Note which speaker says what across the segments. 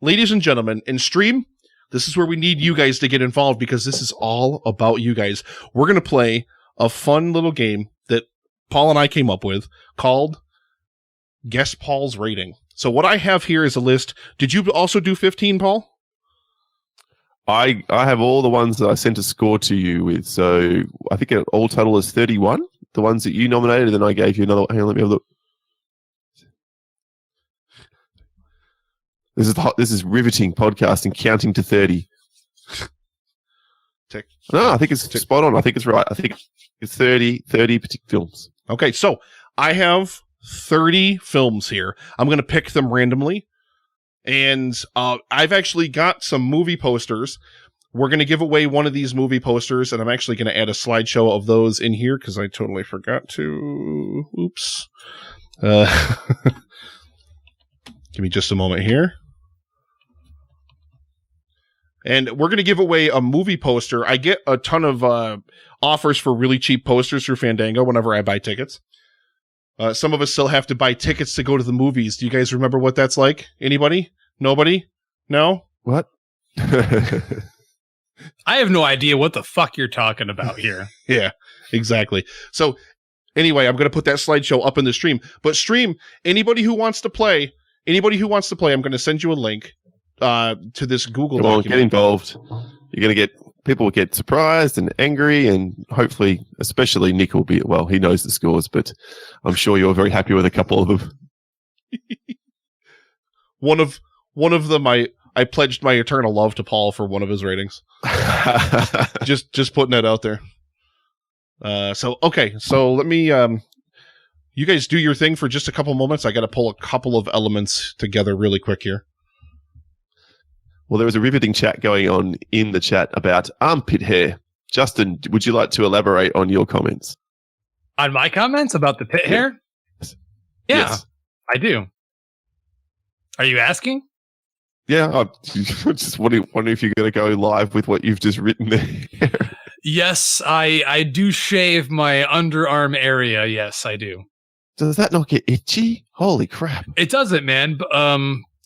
Speaker 1: ladies and gentlemen, in stream, this is where we need you guys to get involved because this is all about you guys. We're going to play a fun little game that Paul and I came up with called Guess Paul's Rating. So what I have here is a list. Did you also do 15, Paul?
Speaker 2: I have all the ones that I sent a score to you with. So I think it all total is 31. The ones that you nominated, and then I gave you another. Hang on, let me have a look. This is riveting podcasting, counting to 30. No, I think it's spot on. I think it's right. I think it's 30 films.
Speaker 1: Okay, so I have 30 films here. I'm going to pick them randomly. And I've actually got some movie posters. We're going to give away one of these movie posters, and I'm actually going to add a slideshow of those in here because I totally forgot to. Oops. Give me just a moment here. And we're going to give away a movie poster. I get a ton of offers for really cheap posters through Fandango whenever I buy tickets. Some of us still have to buy tickets to go to the movies. Do you guys remember what that's like? Anybody? Nobody? No?
Speaker 2: What?
Speaker 3: I have no idea what the fuck you're talking about here.
Speaker 1: Yeah, exactly. So anyway, I'm going to put that slideshow up in the stream. But stream, anybody who wants to play, I'm going to send you a link to this Google document.
Speaker 2: Get involved. You're going to get people will get surprised and angry, and hopefully, especially Nick will be, well, he knows the scores, but I'm sure you're very happy with a couple of them. One of them, I pledged my eternal love to Paul for one of his ratings. just putting that out there. So let me, you guys do your thing for just a couple moments. I got to pull a couple of elements together really quick here. Well, there was a riveting chat going on in the chat about armpit hair. Justin, would you like to elaborate on your comments?
Speaker 3: On my comments about the pit hair? Yeah,
Speaker 2: yes.
Speaker 3: I do. Are you asking?
Speaker 2: Yeah, I'm just wondering if you're going to go live with what you've just written there.
Speaker 3: Yes, I do shave my underarm area. Yes, I do.
Speaker 2: Does that not get itchy? Holy crap.
Speaker 3: It doesn't, man.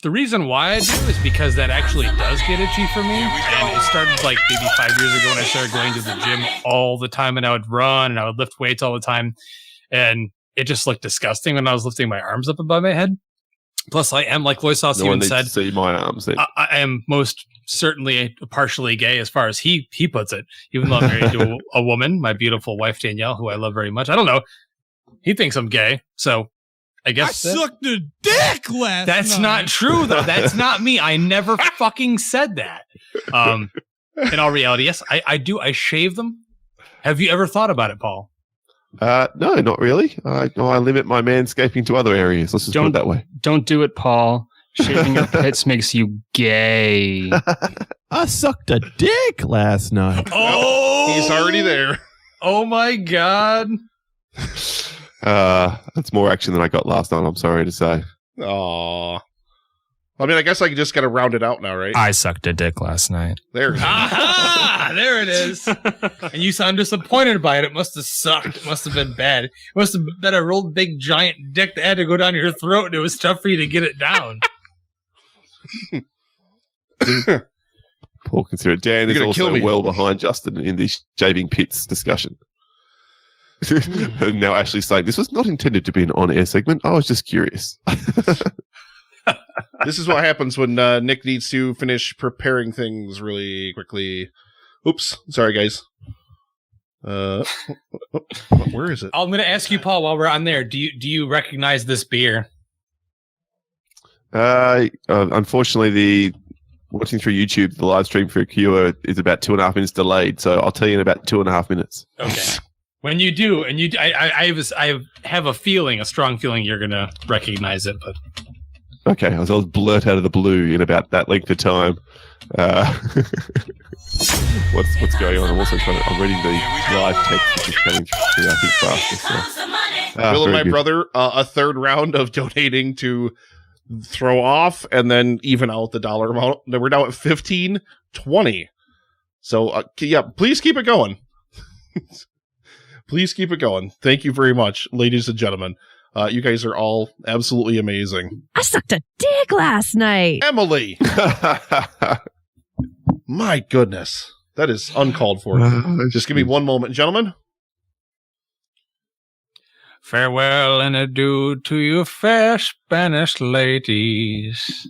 Speaker 3: The reason why I do is because that actually does get itchy for me. And it started like maybe 5 years ago when I started going to the gym all the time, and I would run and I would lift weights all the time. And it just looked disgusting when I was lifting my arms up above my head. Plus, I am, like Loisos even said,
Speaker 2: see my arms.
Speaker 3: I am most certainly partially gay as far as he puts it, even though I'm married to a woman, my beautiful wife, Danielle, who I love very much. I don't know. He thinks I'm gay, so I guess
Speaker 4: I sucked a dick last
Speaker 3: That's
Speaker 4: night.
Speaker 3: not true, though. That's not me. I never fucking said that. In all reality, yes, I do. I shave them. Have you ever thought about it, Paul?
Speaker 2: No, not really. I limit my manscaping to other areas. Let's just put it that way.
Speaker 5: Don't do it, Paul. Shaving your pits makes you gay.
Speaker 4: I sucked a dick last night.
Speaker 3: Oh,
Speaker 1: he's already there.
Speaker 3: Oh my God.
Speaker 2: That's more action than I got last night, I'm sorry to say.
Speaker 1: Aw. I mean, I guess I just got to round it out now, right?
Speaker 5: I sucked a dick last night.
Speaker 1: There it is.
Speaker 3: Aha! There it is. And you sound disappointed by it. It must have sucked. It must have been bad. It must have been a real big giant dick that had to go down your throat, and it was tough for you to get it down.
Speaker 2: Paul considered. Dan is also well behind Justin in the shaving pits discussion. And now Ashley's saying, this was not intended to be an on-air segment. I was just curious.
Speaker 1: This is what happens when Nick needs to finish preparing things really quickly. Oops. Sorry, guys. Where is it?
Speaker 3: I'm going to ask you, Paul, while we're on there, do you recognize this beer?
Speaker 2: Unfortunately, watching through YouTube, the live stream for Cure is about 2.5 minutes delayed, so I'll tell you in about 2.5 minutes.
Speaker 3: Okay. When you do, and I have a strong feeling you're going to recognize it, but...
Speaker 2: Okay, I'll blurt out of the blue in about that length of time. What's going on? I'm reading the live text which is coming through, I think, faster. So.
Speaker 1: Will and my brother, a third round of donating to throw off and then even out the dollar amount. We're now at $15.20. So, yeah, please keep it going. Please keep it going. Thank you very much, ladies and gentlemen. You guys are all absolutely amazing.
Speaker 6: I sucked a dick last night.
Speaker 1: Emily, my goodness, that is uncalled for. Just give me one moment, gentlemen.
Speaker 3: Farewell and adieu to you fair Spanish ladies.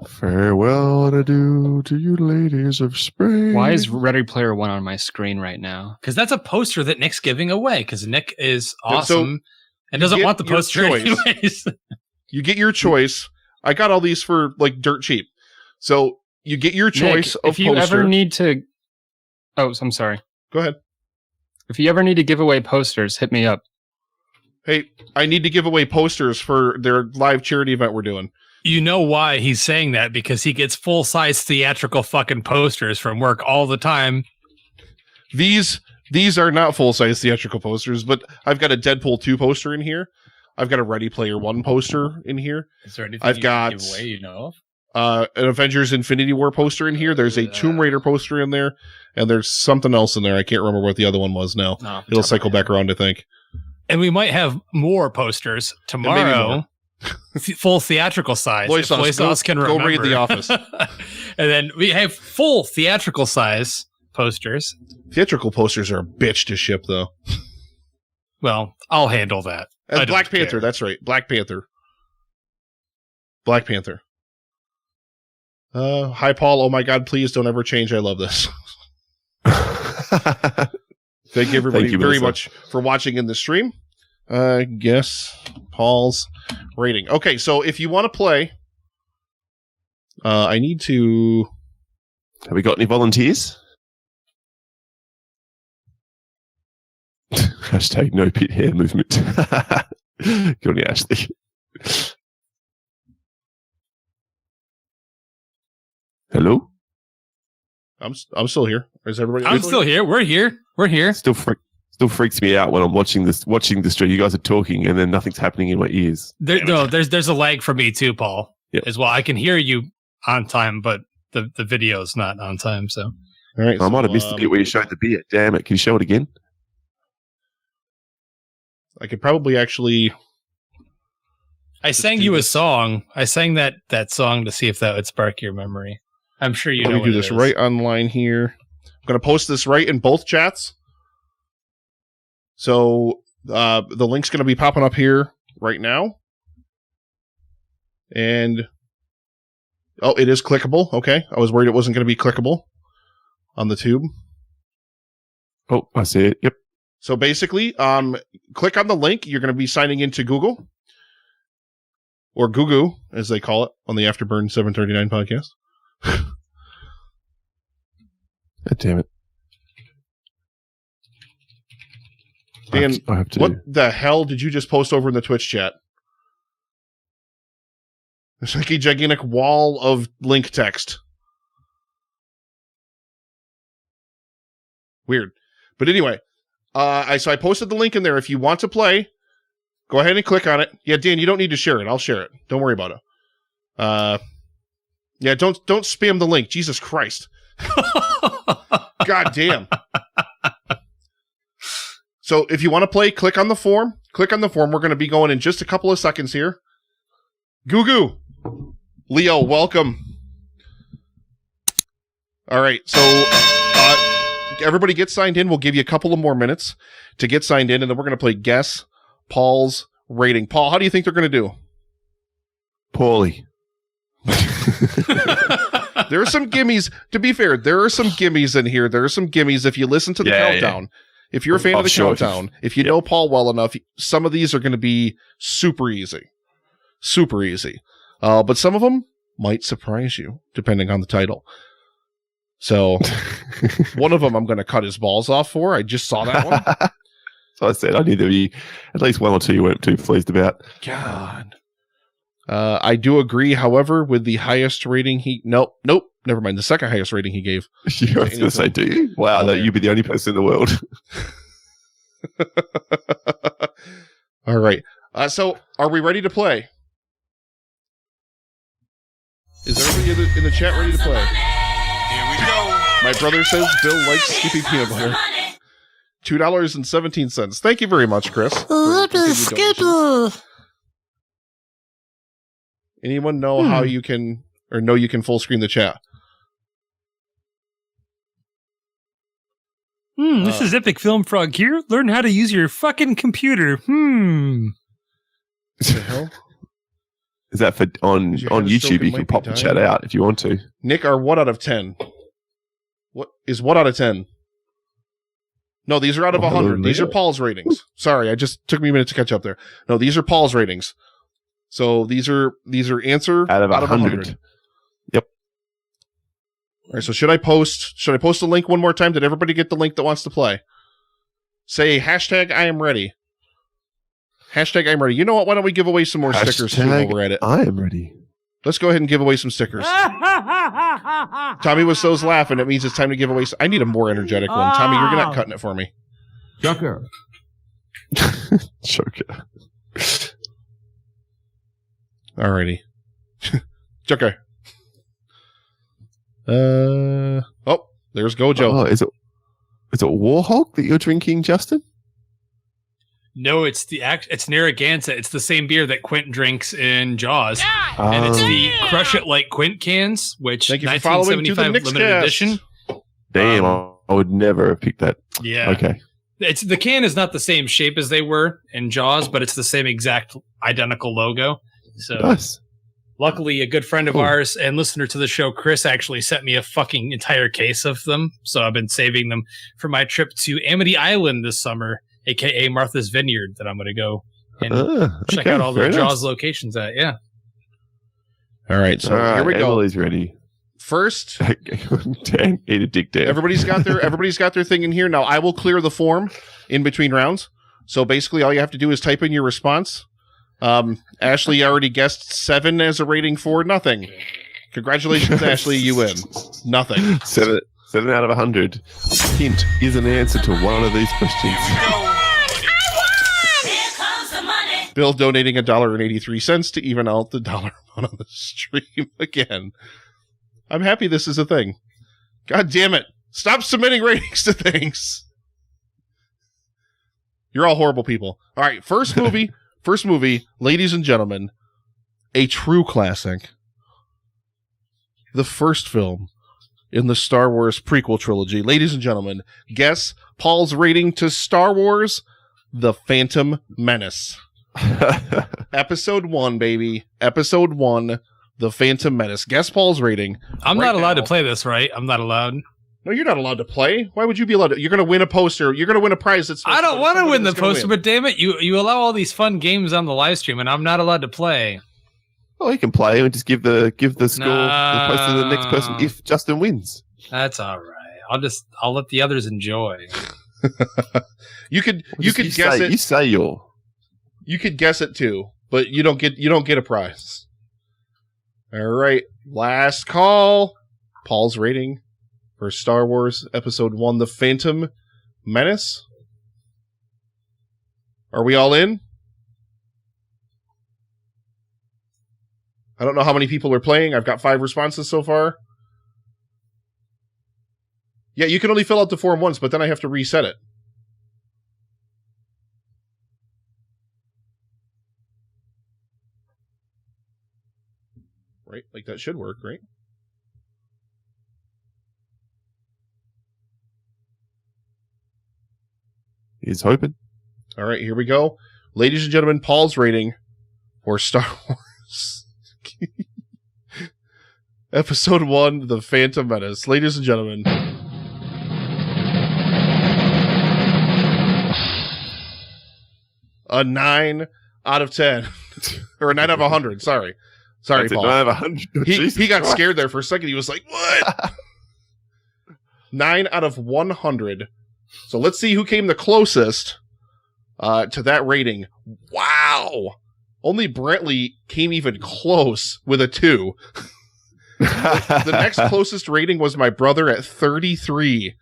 Speaker 2: Farewell and adieu to you ladies of Spain.
Speaker 5: Why is Ready Player One on my screen right now?
Speaker 3: Because that's a poster that Nick's giving away. Because Nick is awesome and doesn't want the
Speaker 1: your
Speaker 3: poster
Speaker 1: choice.
Speaker 3: anyways.
Speaker 1: You get your choice. I got all these for like dirt cheap. So you get your choice
Speaker 5: Nick,
Speaker 1: of
Speaker 5: if you
Speaker 1: poster.
Speaker 5: ever need to... Oh, I'm sorry.
Speaker 1: Go ahead.
Speaker 5: If you ever need to give away posters, hit me up.
Speaker 1: Hey, I need to give away posters for their live charity event we're doing.
Speaker 3: You know why he's saying that? Because he gets full-size theatrical fucking posters from work all the time.
Speaker 1: These are not full-size theatrical posters, but I've got a Deadpool 2 poster in here. I've got a Ready Player 1 poster in here.
Speaker 3: Is there anything
Speaker 1: I've got
Speaker 3: give away you know of?
Speaker 1: An Avengers Infinity War poster in here. There's a Tomb Raider poster in there, and there's something else in there. I can't remember what the other one was now.
Speaker 3: No,
Speaker 1: It'll cycle back around, I think.
Speaker 3: And we might have more posters tomorrow. Full theatrical size.
Speaker 1: Boy
Speaker 3: if
Speaker 1: Sauce,
Speaker 3: Boy Sauce can
Speaker 1: go
Speaker 3: remember.
Speaker 1: raid The Office.
Speaker 3: And then we have full theatrical size posters.
Speaker 1: Theatrical posters are a bitch to ship, though.
Speaker 3: Well, I'll handle that. I
Speaker 1: And
Speaker 3: don't
Speaker 1: Black Panther,
Speaker 3: care.
Speaker 1: that's right. Black Panther. Black Panther. Hi, Paul. Oh my God, please don't ever change. I love this. Thank you, everybody, very much for watching in the stream. Guess Paul's rating. Okay, so if you want to play, I need to...
Speaker 2: Have we got any volunteers? Hashtag no pit hair movement. Good on you, Ashley. Hello?
Speaker 1: I'm still here. Is everybody?
Speaker 3: I'm still here. We're here. We're here.
Speaker 2: Still freaks me out when I'm watching the stream. You guys are talking and then nothing's happening in my ears.
Speaker 3: There's a lag for me too, Paul.
Speaker 2: Yep.
Speaker 3: As well. I can hear you on time, but the video's not on time. So,
Speaker 1: All right.
Speaker 2: I might have missed the bit where you showed the beer. Damn it! Can you show it again?
Speaker 1: I could probably actually...
Speaker 3: I sang you a song. I sang that song to see if that would spark your memory. I'm sure you know.
Speaker 1: Let me do this right online here. I'm going to post this right in both chats. So the link's going to be popping up here right now. And it is clickable. Okay. I was worried it wasn't going to be clickable on the tube.
Speaker 2: Oh, I see it. Yep.
Speaker 1: So basically, click on the link. You're going to be signing into Google. Or Gugu, as they call it on the Afterburn 739 podcast.
Speaker 2: God damn it.
Speaker 1: Dan,
Speaker 2: I have to
Speaker 1: what the hell did you just post over in the Twitch chat? There's like a gigantic wall of link text. Weird. But anyway, I posted the link in there. If you want to play, go ahead and click on it. Yeah, Dan, you don't need to share it. I'll share it. Don't worry about it. Yeah, don't spam the link. Jesus Christ. God damn. So if you want to play, click on the form. Click on the form. We're going to be going in just a couple of seconds here. Gugu. Leo, welcome. All right. So everybody get signed in. We'll give you a couple of more minutes to get signed in, and then we're going to play Guess Paul's Rating. Paul, how do you think they're going to do?
Speaker 2: Poorly.
Speaker 1: There are some gimmies. To be fair, there are some gimmies in here. There are some gimmies if you listen to the countdown. Yeah. If you're a fan of the countdown, if you know Paul well enough, some of these are going to be super easy. Super easy. But some of them might surprise you, depending on the title. So, one of them I'm going to cut his balls off for. I just saw that one.
Speaker 2: So I said I need to be at least one or two you weren't too pleased about.
Speaker 1: God. I do agree, however, with the highest rating he... Nope, never mind. The second highest rating he gave.
Speaker 2: You were going to say, do you? Wow, that you'd be the only person in the world.
Speaker 1: All right. So, are we ready to play? Is everybody in the chat ready to play?
Speaker 7: Here we go.
Speaker 1: My brother says Bill likes Skippy peanut butter. $2.17. Thank you very much, Chris. for continued donations. Anyone know how you can, or know you can full screen the chat?
Speaker 3: This is Epic Film Frog here. Learn how to use your fucking computer.
Speaker 1: What the hell?
Speaker 4: Is that for on
Speaker 1: Is your head
Speaker 4: YouTube?
Speaker 1: stroke
Speaker 4: You
Speaker 1: and
Speaker 4: can
Speaker 1: might
Speaker 4: pop
Speaker 1: be
Speaker 4: the
Speaker 1: dying?
Speaker 4: chat out if you want to.
Speaker 1: Nick, are what out of 10? What out of 10? No, these are out of
Speaker 4: Oh,
Speaker 1: 100. These are
Speaker 4: really?
Speaker 1: Paul's ratings. Sorry, I just took me a minute to catch up there. No, these are Paul's ratings. So these are answer
Speaker 4: Out of 100. Yep.
Speaker 1: All right, so should I post the link one more time? Did everybody get the link that wants to play? Say hashtag I am ready. Hashtag I am ready. You know what? Why don't we give away some more stickers too while we're at it?
Speaker 4: I am ready.
Speaker 1: Let's go ahead and give away some stickers. Tommy was so's laughing. It means it's time to give away. I need a more energetic one. Tommy, you're not cutting it for me.
Speaker 4: Joker.
Speaker 1: Alrighty. Joker. Oh, there's Gojo.
Speaker 4: Oh, is it Warhawk that you're drinking, Justin?
Speaker 3: No, it's Narragansett. It's the same beer that Quint drinks in Jaws. And it's the Crush It Like Quint cans, which
Speaker 1: Thank you for following to the
Speaker 3: 1975
Speaker 1: Knicks
Speaker 3: limited
Speaker 1: cast.
Speaker 3: edition.
Speaker 4: Damn, I would never have picked that.
Speaker 3: Yeah.
Speaker 4: Okay.
Speaker 3: The can is not the same shape as they were in Jaws, but it's the same exact identical logo. So
Speaker 4: Nice.
Speaker 3: luckily, a good friend of
Speaker 4: Cool.
Speaker 3: ours and listener to the show, Chris, actually sent me a fucking entire case of them. So I've been saving them for my trip to Amity Island this summer, aka Martha's Vineyard, that I'm going to go and check out all the
Speaker 4: very
Speaker 3: Jaws
Speaker 4: nice.
Speaker 3: locations at. Yeah.
Speaker 1: All right, so
Speaker 4: All right,
Speaker 1: here we go.
Speaker 4: Emily's ready.
Speaker 1: First,
Speaker 4: Dan, eat a dick, Dan.
Speaker 1: everybody's got their thing in here. Now I will clear the form in between rounds. So basically, all you have to do is type in your response. Ashley already guessed 7 as a rating for nothing. Congratulations, Ashley, you win. Nothing.
Speaker 4: 7 out of 100. Hint is an answer to one of these questions.
Speaker 1: Bill donating $1.83 to even out the dollar amount on the stream again. I'm happy this is a thing. God damn it. Stop submitting ratings to things. You're all horrible people. All right, first movie, ladies and gentlemen, a true classic. The first film in the Star Wars prequel trilogy. Ladies and gentlemen, guess Paul's rating to Star Wars: The Phantom Menace. Episode 1, baby. Episode 1, The Phantom Menace. Guess Paul's rating.
Speaker 3: I'm
Speaker 1: right
Speaker 3: not allowed
Speaker 1: now.
Speaker 3: to play this, right? I'm not allowed.
Speaker 1: No, you're not allowed to play. Why would you be allowed to? You're going to win a poster. You're going to win a prize. That's
Speaker 3: I don't want to win the
Speaker 1: that's gonna
Speaker 3: poster,
Speaker 1: win.
Speaker 3: but damn it, you allow all these fun games on the live stream, and I'm not allowed to play.
Speaker 4: Oh, you can play and just give the score the post to the next person
Speaker 3: No.
Speaker 4: if Justin wins.
Speaker 3: That's all right. I'll let the others enjoy.
Speaker 1: You could
Speaker 4: You
Speaker 1: guess
Speaker 4: say,
Speaker 1: it.
Speaker 4: You say you're.
Speaker 1: You could guess it too, but you don't get a prize. All right, last call. Paul's rating for Star Wars Episode 1, The Phantom Menace. Are we all in? I don't know how many people are playing. I've got 5 responses so far. Yeah, you can only fill out the form once, but then I have to reset it. Right? Like that should work, right?
Speaker 4: He's hoping.
Speaker 1: All right, here we go. Ladies and gentlemen, Paul's rating for Star Wars Episode 1, The Phantom Menace. Ladies and gentlemen. A 9 out of 10. Or a 9 out of 100, sorry. Sorry,
Speaker 4: That's
Speaker 1: Paul.
Speaker 4: a 9 out of 100.
Speaker 1: He got scared there for a second. He was like, what? 9 out of 100. So let's see who came the closest to that rating. Wow. Only Brentley came even close with a 2. The next closest rating was my brother at 33.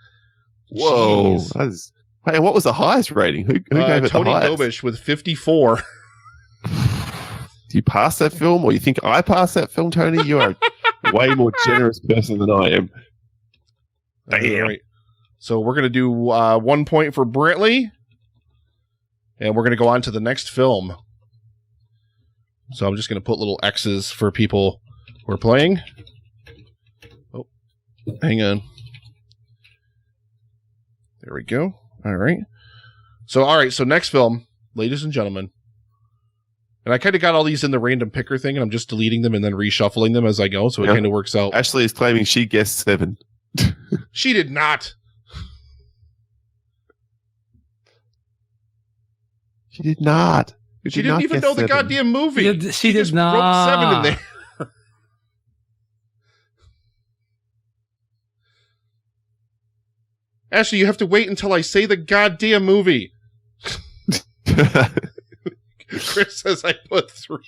Speaker 4: Whoa.
Speaker 1: Jeez.
Speaker 4: Hey, what was the highest rating? Who gave it
Speaker 1: Tony
Speaker 4: the highest?
Speaker 1: Dobish with 54.
Speaker 4: Do you pass that film, or you think I passed that film, Tony? You are a way more generous person than I am. Damn.
Speaker 1: All right.
Speaker 2: So we're going to do 1 point for Brantley. And we're going to go on to the next film. So I'm just going to put little X's for people who are playing. Oh, hang on. There we go. All right. So next film, ladies and gentlemen. And I kind of got all these in the random picker thing, and I'm just deleting them and then reshuffling them as I go, so it kind of works out.
Speaker 4: Ashley is claiming she guessed 7.
Speaker 2: She did not.
Speaker 4: She did not.
Speaker 2: She didn't even know the goddamn movie.
Speaker 3: She did
Speaker 2: just
Speaker 3: not.
Speaker 2: wrote 7 in there. Ashley, you have to wait until I say the goddamn movie. Chris says I put 3.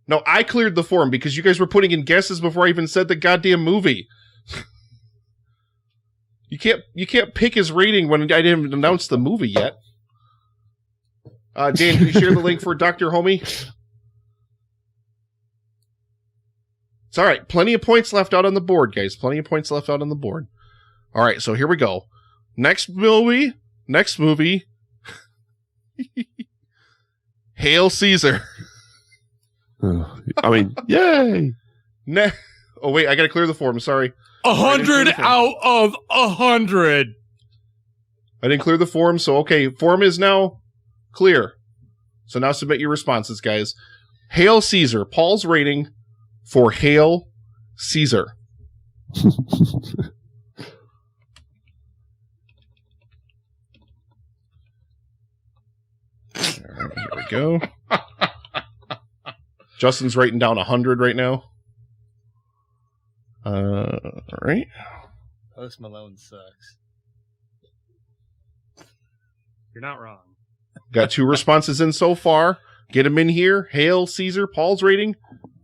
Speaker 2: No, I cleared the form because you guys were putting in guesses before I even said the goddamn movie. You can't pick his rating when I didn't announce the movie yet. Dan, can you share the link for Dr. Homie? It's all right. Plenty of points left out on the board, guys. Plenty of points left out on the board. All right, so here we go. Next movie. Hail Caesar.
Speaker 4: I mean, yay.
Speaker 2: Oh, wait, I got to clear the form. Sorry.
Speaker 3: 100 out of 100.
Speaker 2: I didn't clear the form, so okay. Form is now clear. So now submit your responses, guys. Hail Caesar. Paul's rating for Hail Caesar. All right, here we go. Justin's writing down 100 right now. All right.
Speaker 3: Post Malone sucks. You're not wrong.
Speaker 2: Got 2 responses in so far. Get them in here. Hail Caesar. Paul's rating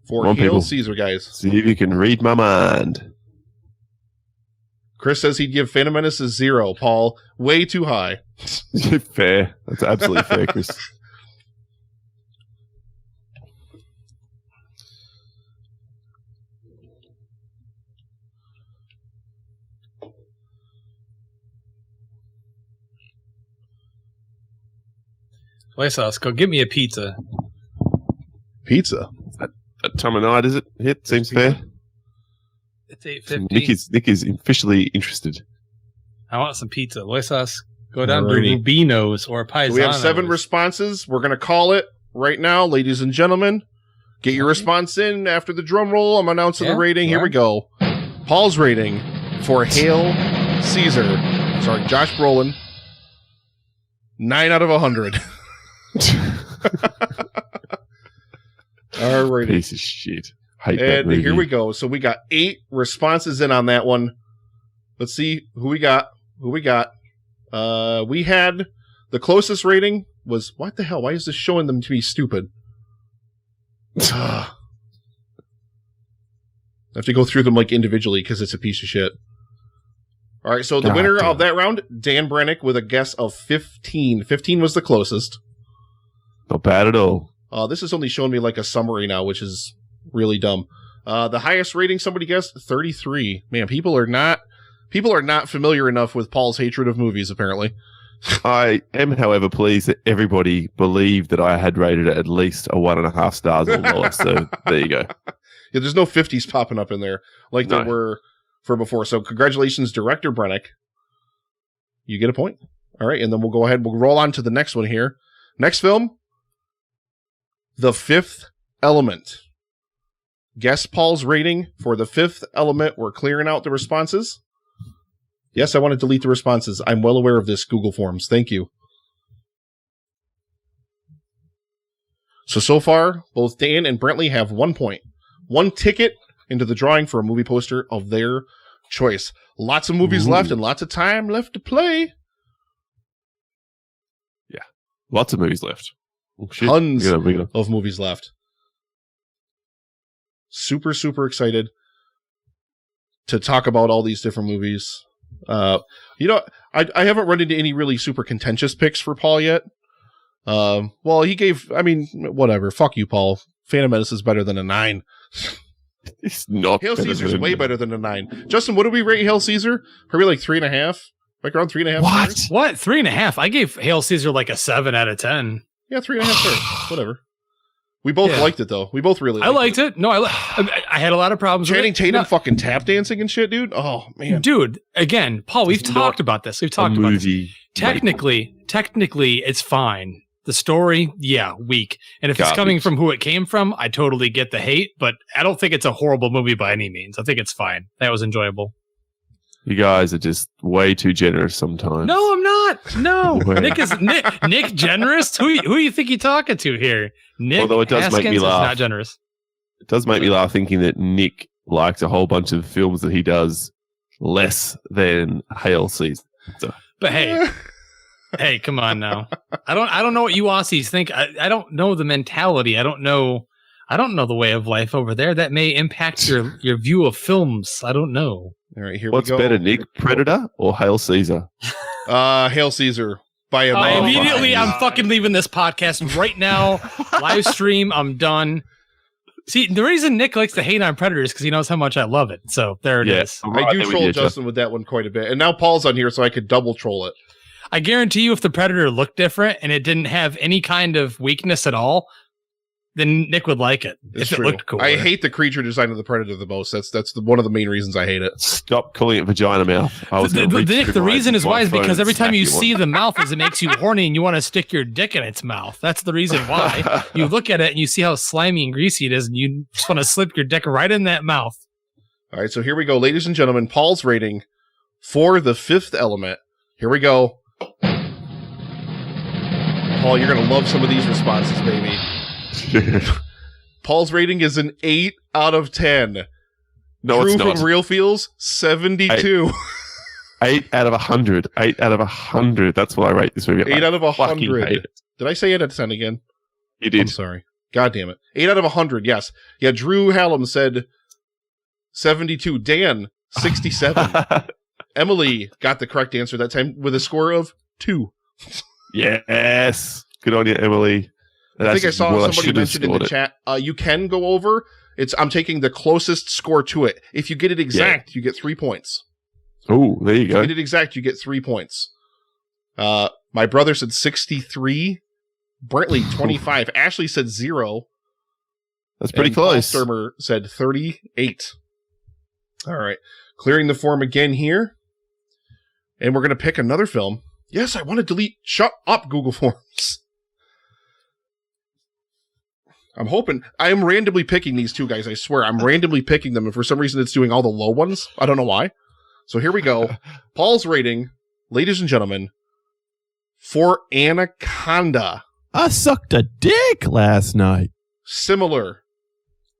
Speaker 2: for Hail
Speaker 4: people.
Speaker 2: Caesar, guys.
Speaker 4: See if you can read my mind.
Speaker 2: Chris says he'd give Phantom Menace a 0. Paul, way too high.
Speaker 4: Fair. That's absolutely fair, Chris.
Speaker 3: Soy sauce, go get me a pizza.
Speaker 2: Pizza.
Speaker 4: That time of night, is it? It seems fair.
Speaker 3: It's $8.50.
Speaker 4: Nick is officially interested.
Speaker 3: I want some pizza. Soy sauce, go down
Speaker 2: Alrighty.
Speaker 3: to Rubino's or Paisanos.
Speaker 2: So we have 7 responses. We're going to call it right now, ladies and gentlemen. Get your response in after the drum roll. I'm announcing the rating. Here we go. Paul's rating for Hail Caesar. Sorry, Josh Brolin. 9 out of 100. Alrighty.
Speaker 4: Piece of shit. Hate that
Speaker 2: And
Speaker 4: movie.
Speaker 2: here we go. So we got 8 responses in on that one. Let's see who we got. We had the closest rating was, what the hell? Why is this showing them to be stupid? I have to go through them like individually because it's a piece of shit. All right, so the winner of that round, Dan Brennick, with a guess of 15. 15 was the closest.
Speaker 4: Not bad at all.
Speaker 2: This is only showing me like a summary now, which is really dumb. The highest rating somebody guessed, 33. Man, people are not familiar enough with Paul's hatred of movies, apparently.
Speaker 4: I am, however, pleased that everybody believed that I had rated it at least a 1.5 stars or lower. So there you go.
Speaker 2: Yeah, there's no 50s popping up in there like there were for before. So congratulations, Director Brennick. You get a point. All right, and then we'll go ahead. We'll roll on to the next one here. Next film, The Fifth Element. Guess Paul's rating for The Fifth Element. We're clearing out the responses. Yes, I want to delete the responses. I'm well aware of this, Google Forms. Thank you. So far, both Dan and Brentley have 1 point. 1 ticket into the drawing for a movie poster of their choice. Lots of movies left and lots of time left to play.
Speaker 4: Yeah. Lots of movies left. Oh, shit.
Speaker 2: Tons of movies left. Super, super excited to talk about all these different movies. I haven't run into any really super contentious picks for Paul yet. Well, he gave, whatever. Fuck you, Paul. Phantom Menace is better than a 9.
Speaker 4: It's not.
Speaker 2: Hail
Speaker 4: better
Speaker 2: Caesar's
Speaker 4: than-
Speaker 2: way better than a 9. Justin, what do we rate Hail Caesar? Probably like 3.5. Like around 3.5.
Speaker 4: What?
Speaker 2: stars?
Speaker 3: What? 3.5? I gave Hail Caesar like a 7 out of 10.
Speaker 2: Yeah, 3.5 stars. Whatever. We both
Speaker 3: Yeah.
Speaker 2: liked it though. We both really
Speaker 3: I liked it. No, I had a lot of problems
Speaker 2: Channing
Speaker 3: with it.
Speaker 2: Tatum
Speaker 3: No,
Speaker 2: fucking tap dancing and shit, dude. Oh man.
Speaker 3: dude, again, Paul, we've
Speaker 4: It's
Speaker 3: talked
Speaker 4: not
Speaker 3: about this. We've
Speaker 4: A
Speaker 3: talked about this.
Speaker 4: movie.
Speaker 3: Technically, it's fine. The story, yeah, weak. And if it's coming
Speaker 4: Garbage.
Speaker 3: from who it came from, I totally get the hate, but I don't think it's a horrible movie by any means. I think it's fine. That was enjoyable.
Speaker 4: You guys are just way too generous sometimes.
Speaker 3: No, I'm not. No.
Speaker 4: Where?
Speaker 3: Nick generous? Who you think you're talking to here? Nick
Speaker 4: Although it does make
Speaker 3: Haskins
Speaker 4: me
Speaker 3: is
Speaker 4: laugh.
Speaker 3: not generous.
Speaker 4: It does make me laugh thinking that Nick likes a whole bunch of films that he does less than Hail Caesar.
Speaker 3: But hey, hey, come on now. I don't know what you Aussies think. I don't know the mentality. I don't know the way of life over there. That may impact your view of films. I don't know.
Speaker 2: All right, here
Speaker 4: What's
Speaker 2: we go.
Speaker 4: better, Nick? Predator or Hail Caesar?
Speaker 2: Hail Caesar by a
Speaker 3: I
Speaker 2: mile.
Speaker 3: immediately, I'm fucking leaving this podcast right now. Live stream, I'm done. See, the reason Nick likes to hate on Predator is because he knows how much I love it. So there it is.
Speaker 4: I'm
Speaker 2: I
Speaker 4: right
Speaker 2: do
Speaker 4: there with
Speaker 2: troll
Speaker 4: you,
Speaker 2: Justin with that one quite a bit. And now Paul's on here, so I could double troll it.
Speaker 3: I guarantee you, if the Predator looked different and it didn't have any kind of weakness at all, then Nick would like it.
Speaker 2: It's
Speaker 3: if
Speaker 2: true.
Speaker 3: it looked cool.
Speaker 2: I hate the creature design of the Predator the most. That's one of the main reasons I hate it.
Speaker 4: Stop calling it vagina mouth. I was
Speaker 3: The,
Speaker 4: gonna reach
Speaker 3: Nick,
Speaker 4: through
Speaker 3: the
Speaker 4: my
Speaker 3: reason is why is
Speaker 4: phone
Speaker 3: because
Speaker 4: and
Speaker 3: every time
Speaker 4: smack
Speaker 3: you
Speaker 4: you
Speaker 3: see the mouth is it makes you horny and you want to stick your dick in its mouth. That's the reason why. You look at it and you see how slimy and greasy it is and you just want to slip your dick right in that mouth.
Speaker 2: All right, so here we go, ladies and gentlemen. Paul's rating for The Fifth Element. Here we go. Paul, you're going to love some of these responses, baby. Paul's rating is an 8 out of 10.
Speaker 4: No,
Speaker 2: Drew
Speaker 4: it's not.
Speaker 2: from Real Feels, 72.
Speaker 4: 8 out of 100. 8 out of 100. That's what I rate this movie.
Speaker 2: 8 out of
Speaker 4: fucking hate
Speaker 2: 100.
Speaker 4: it.
Speaker 2: Did I say 8 out of 10 again?
Speaker 4: You
Speaker 2: I'm
Speaker 4: did.
Speaker 2: sorry. God damn it. 8 out of 100, yes. Yeah, Drew Hallam said 72. Dan, 67. Emily got the correct answer that time with a score of 2.
Speaker 4: Yes. Good on you, Emily.
Speaker 2: I think I saw somebody
Speaker 4: should have
Speaker 2: mention in the
Speaker 4: scored it.
Speaker 2: chat, you can go over. I'm taking the closest score to it. If you get it exact, you get 3 points.
Speaker 4: Oh, there you
Speaker 2: If
Speaker 4: go.
Speaker 2: you get it exact, you get 3 points. My brother said 63. Brentley, 25. Ashley said 0.
Speaker 4: That's pretty
Speaker 2: and Paul
Speaker 4: close.
Speaker 2: Sturmer said 38. All right. Clearing the form again here. And we're going to pick another film. Yes, I want to delete. Shut up, Google Forms. I'm hoping. I am randomly picking these two guys, I swear. I'm randomly picking them, and for some reason it's doing all the low ones. I don't know why. So here we go. Paul's rating, ladies and gentlemen, for Anaconda.
Speaker 7: I sucked a dick last night.
Speaker 2: Similar.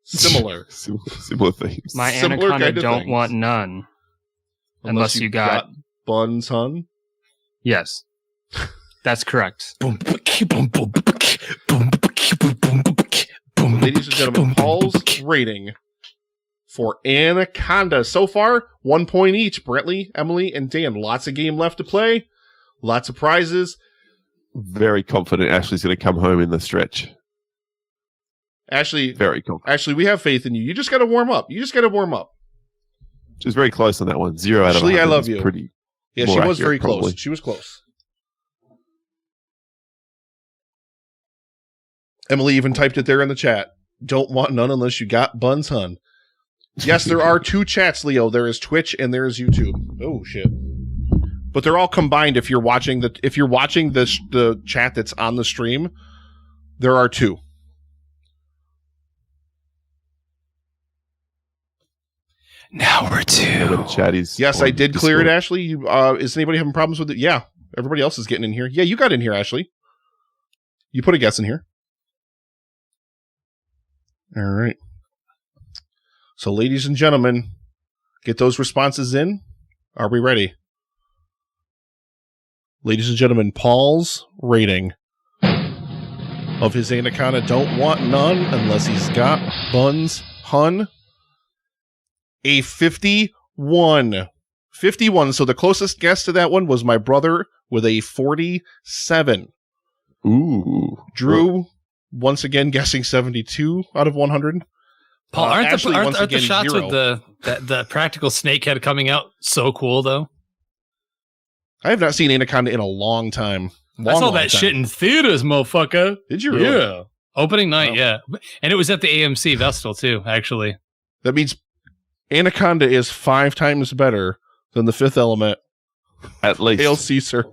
Speaker 4: Similar things.
Speaker 5: My
Speaker 2: Similar
Speaker 5: anaconda
Speaker 2: kind of
Speaker 5: don't
Speaker 2: things.
Speaker 5: want none. Unless you got
Speaker 2: buns, hun.
Speaker 5: Yes. That's correct.
Speaker 2: Ladies and gentlemen, Paul's rating for Anaconda. So far, 1 point each. Brentley, Emily, and Dan. Lots of game left to play. Lots of prizes.
Speaker 4: Very confident Ashley's going to come home in the stretch.
Speaker 2: Ashley,
Speaker 4: Very confident.
Speaker 2: we have faith in you. You just got to warm up.
Speaker 4: She was very close on that one. 0 out of
Speaker 2: Ashley,
Speaker 4: 100.
Speaker 2: I love
Speaker 4: is
Speaker 2: you.
Speaker 4: Pretty.
Speaker 2: Yeah,
Speaker 4: More
Speaker 2: she was
Speaker 4: accurate,
Speaker 2: very close.
Speaker 4: probably.
Speaker 2: She was close. Emily even typed it there in the chat. Don't want none unless you got buns, hun. Yes, there are 2 chats, Leo. There is Twitch and there is YouTube. Oh shit! But they're all combined. If you're watching the chat that's on the stream, there are 2.
Speaker 3: Now we're
Speaker 4: Yeah,
Speaker 3: two.
Speaker 4: but the chat is
Speaker 2: Yes,
Speaker 4: on
Speaker 2: I did clear it,
Speaker 4: Discord.
Speaker 2: Ashley. Is anybody having problems with it? Yeah, everybody else is getting in here. Yeah, you got in here, Ashley. You put a guess in here. All right. So, ladies and gentlemen, get those responses in. Are we ready? Ladies and gentlemen, Paul's rating of his Anaconda don't want none unless he's got buns, hun. A 51. 51. So the closest guess to that one was my brother with a 47.
Speaker 4: Ooh.
Speaker 2: Drew, once again, guessing 72 out of 100.
Speaker 3: Paul, aren't
Speaker 2: Ashley, once
Speaker 3: the
Speaker 2: again,
Speaker 3: shots
Speaker 2: 0.
Speaker 3: with the practical snake head coming out so cool though?
Speaker 2: I have not seen Anaconda in a long time.
Speaker 3: I saw that shit in theaters, motherfucker.
Speaker 2: Did you really?
Speaker 3: Yeah. Opening night,
Speaker 2: Wow.
Speaker 3: yeah. And it was at the AMC Vestal too, actually.
Speaker 2: That means Anaconda is 5 times better than The Fifth Element,
Speaker 4: At least.
Speaker 2: Hail Caesar,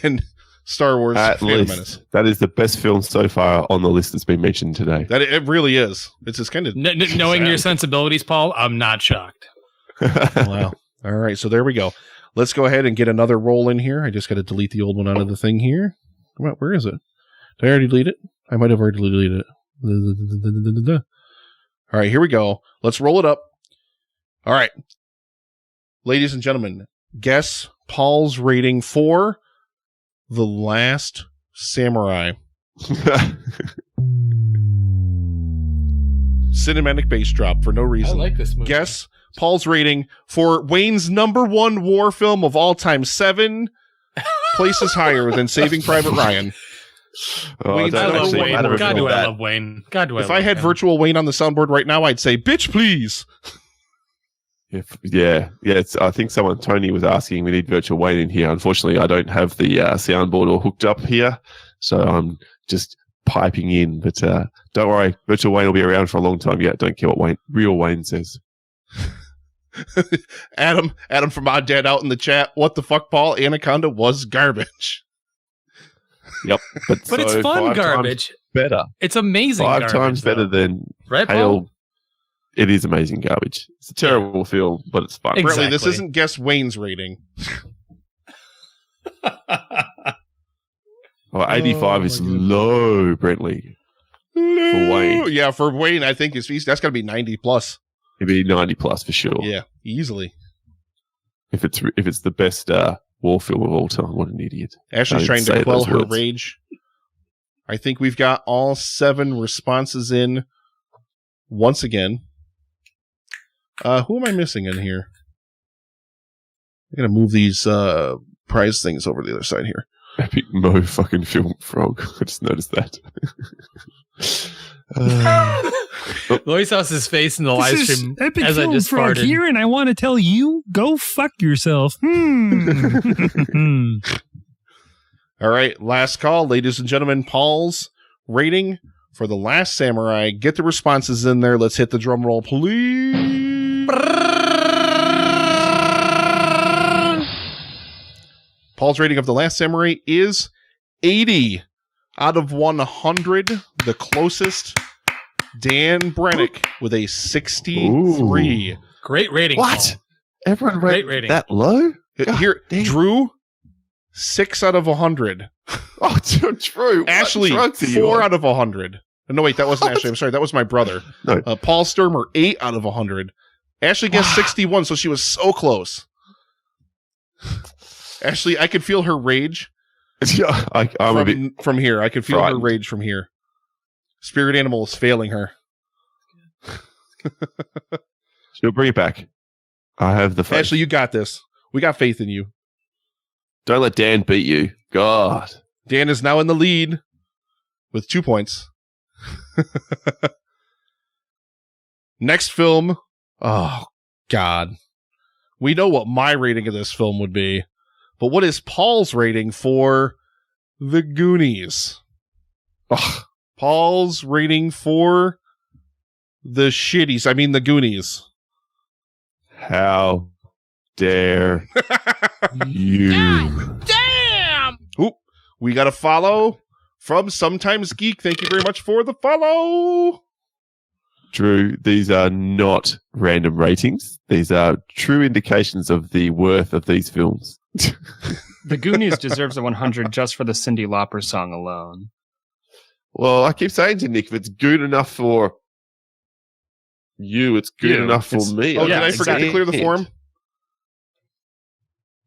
Speaker 2: and Star Wars
Speaker 4: At
Speaker 2: Phantom
Speaker 4: least.
Speaker 2: Menace.
Speaker 4: That is the best film so far on the list that's been mentioned today.
Speaker 2: That it really is. It's just kind of
Speaker 3: Knowing your sensibilities, Paul, I'm not shocked.
Speaker 2: wow. All right, so there we go. Let's go ahead and get another roll in here. I just got to delete the old one out of the thing here. Come on, where is it? Did I already delete it? I might have already deleted it. All right, here we go. Let's roll it up. All right. Ladies and gentlemen, guess Paul's rating for The Last Samurai. Cinematic bass drop for no reason.
Speaker 3: I like this movie.
Speaker 2: Guess Paul's rating for Wayne's #1 war film of all time, 7 places higher than Saving Private Ryan.
Speaker 4: Oh,
Speaker 2: Wayne's
Speaker 3: I
Speaker 2: Number
Speaker 3: love
Speaker 2: one.
Speaker 3: Wayne.
Speaker 2: I
Speaker 3: God, do I love Wayne. God, do I
Speaker 2: If
Speaker 3: love
Speaker 2: I had
Speaker 3: him.
Speaker 2: virtual Wayne on the soundboard right now, I'd say, bitch, please.
Speaker 4: Yeah. I think Tony was asking, we need virtual Wayne in here. Unfortunately, I don't have the soundboard all hooked up here, so I'm just piping in. But don't worry, virtual Wayne will be around for a long time. Yeah, don't care what real Wayne says.
Speaker 2: Adam from Odd Dad out in the chat. What the fuck, Paul? Anaconda was garbage.
Speaker 4: Yep, but
Speaker 3: But it's fun
Speaker 4: 5 times
Speaker 3: garbage.
Speaker 4: better.
Speaker 3: It's amazing
Speaker 4: 5
Speaker 3: garbage,
Speaker 4: times
Speaker 3: though.
Speaker 4: better than
Speaker 3: Right, Paul?
Speaker 4: Hail. It is amazing garbage. It's a terrible film, but it's fun.
Speaker 3: Exactly.
Speaker 2: Really, this isn't guess Wayne's rating.
Speaker 4: Well, 85 is low, Brentley. For Wayne.
Speaker 2: Yeah, for Wayne, I think that's got to be 90 plus.
Speaker 4: It'd be 90 plus for sure.
Speaker 2: Yeah, easily.
Speaker 4: If it's the best war film of all time, what an idiot.
Speaker 2: Ashley's
Speaker 4: I
Speaker 2: trying
Speaker 4: didn't
Speaker 2: to
Speaker 4: say
Speaker 2: quell
Speaker 4: those
Speaker 2: her
Speaker 4: words.
Speaker 2: rage. I think we've got all 7 responses in once again. Who am I missing in here? I'm going to move these prize things over to the other side here.
Speaker 4: Epic Mo fucking film frog. I just noticed that.
Speaker 3: Lois House's face in the live
Speaker 5: This is
Speaker 3: stream
Speaker 5: Epic
Speaker 3: as I
Speaker 5: Film
Speaker 3: just
Speaker 5: Frog
Speaker 3: farted.
Speaker 5: here, and I want to tell you, go fuck yourself.
Speaker 2: All right, last call, ladies and gentlemen. Paul's rating for The Last Samurai. Get the responses in there. Let's hit the drum roll, please. Paul's rating of The Last Samurai is 80 out of 100. The closest, Dan Brennick with a 63.
Speaker 4: Ooh.
Speaker 3: Great rating.
Speaker 4: What?
Speaker 3: Paul.
Speaker 4: Everyone
Speaker 3: Great
Speaker 4: rated
Speaker 3: rating.
Speaker 4: that low?
Speaker 2: Here,
Speaker 4: damn.
Speaker 2: Drew, 6 out of 100.
Speaker 4: Oh, true.
Speaker 2: Ashley, 4 out of 100. No, wait, that wasn't Ashley. I'm sorry. That was my brother.
Speaker 4: No.
Speaker 2: Paul Sturmer, 8 out of 100. Ashley guessed 61, so she was so close. Ashley, I could feel her rage
Speaker 4: Yeah, I'm a bit.
Speaker 2: from here. I could feel
Speaker 4: frightened.
Speaker 2: her rage from here. Spirit animal is failing her.
Speaker 4: She'll bring it back. I have the faith.
Speaker 2: Ashley, you got this. We got faith in you.
Speaker 4: Don't let Dan beat you. God.
Speaker 2: Dan is now in the lead with 2 points. Next film. Oh, God. We know what my rating of this film would be. But what is Paul's rating for The Goonies?
Speaker 4: Oh,
Speaker 2: Paul's rating for The Shitties. I mean, The Goonies.
Speaker 4: how dare you?
Speaker 2: Oop. We got a follow from Sometimes Geek. Thank you very much for the follow.
Speaker 4: Drew, these are not random ratings. These are true indications of the worth of these films.
Speaker 5: The Goonies deserves a 100 just for the Cyndi Lauper song alone.
Speaker 4: Well, I keep saying to Nick, if it's good enough for you, it's good
Speaker 5: You.
Speaker 4: enough for
Speaker 5: It's-
Speaker 4: me.
Speaker 2: Oh,
Speaker 5: Yeah,
Speaker 2: did I forget to
Speaker 5: exactly.
Speaker 2: clear the form?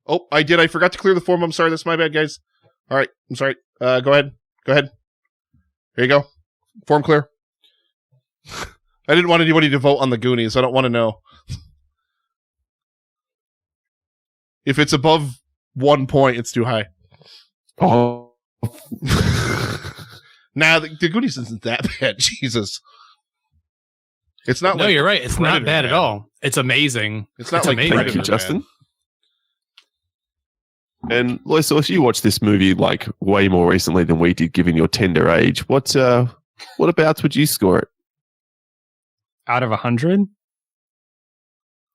Speaker 2: Oh, I did. I forgot to clear the form. I'm sorry. That's my bad, guys. All right. I'm sorry. Go ahead. Go ahead. Here you go. Form clear. I didn't want anybody to vote on the Goonies. I don't want to know. If it's above 1 point, it's too high.
Speaker 4: Oh,
Speaker 2: Nah, the Goonies isn't that bad. Jesus.
Speaker 1: It's not
Speaker 3: No,
Speaker 1: like
Speaker 3: you're right. It's
Speaker 1: Predator
Speaker 3: not bad
Speaker 1: bad.
Speaker 3: at all. It's amazing.
Speaker 1: It's not
Speaker 3: It's
Speaker 1: like
Speaker 3: amazing.
Speaker 4: Thank you,
Speaker 1: Predator
Speaker 4: Justin.
Speaker 1: bad.
Speaker 4: And Lois, you watched this movie like way more recently than we did, given your tender age. What abouts would you score it?
Speaker 5: Out of 100,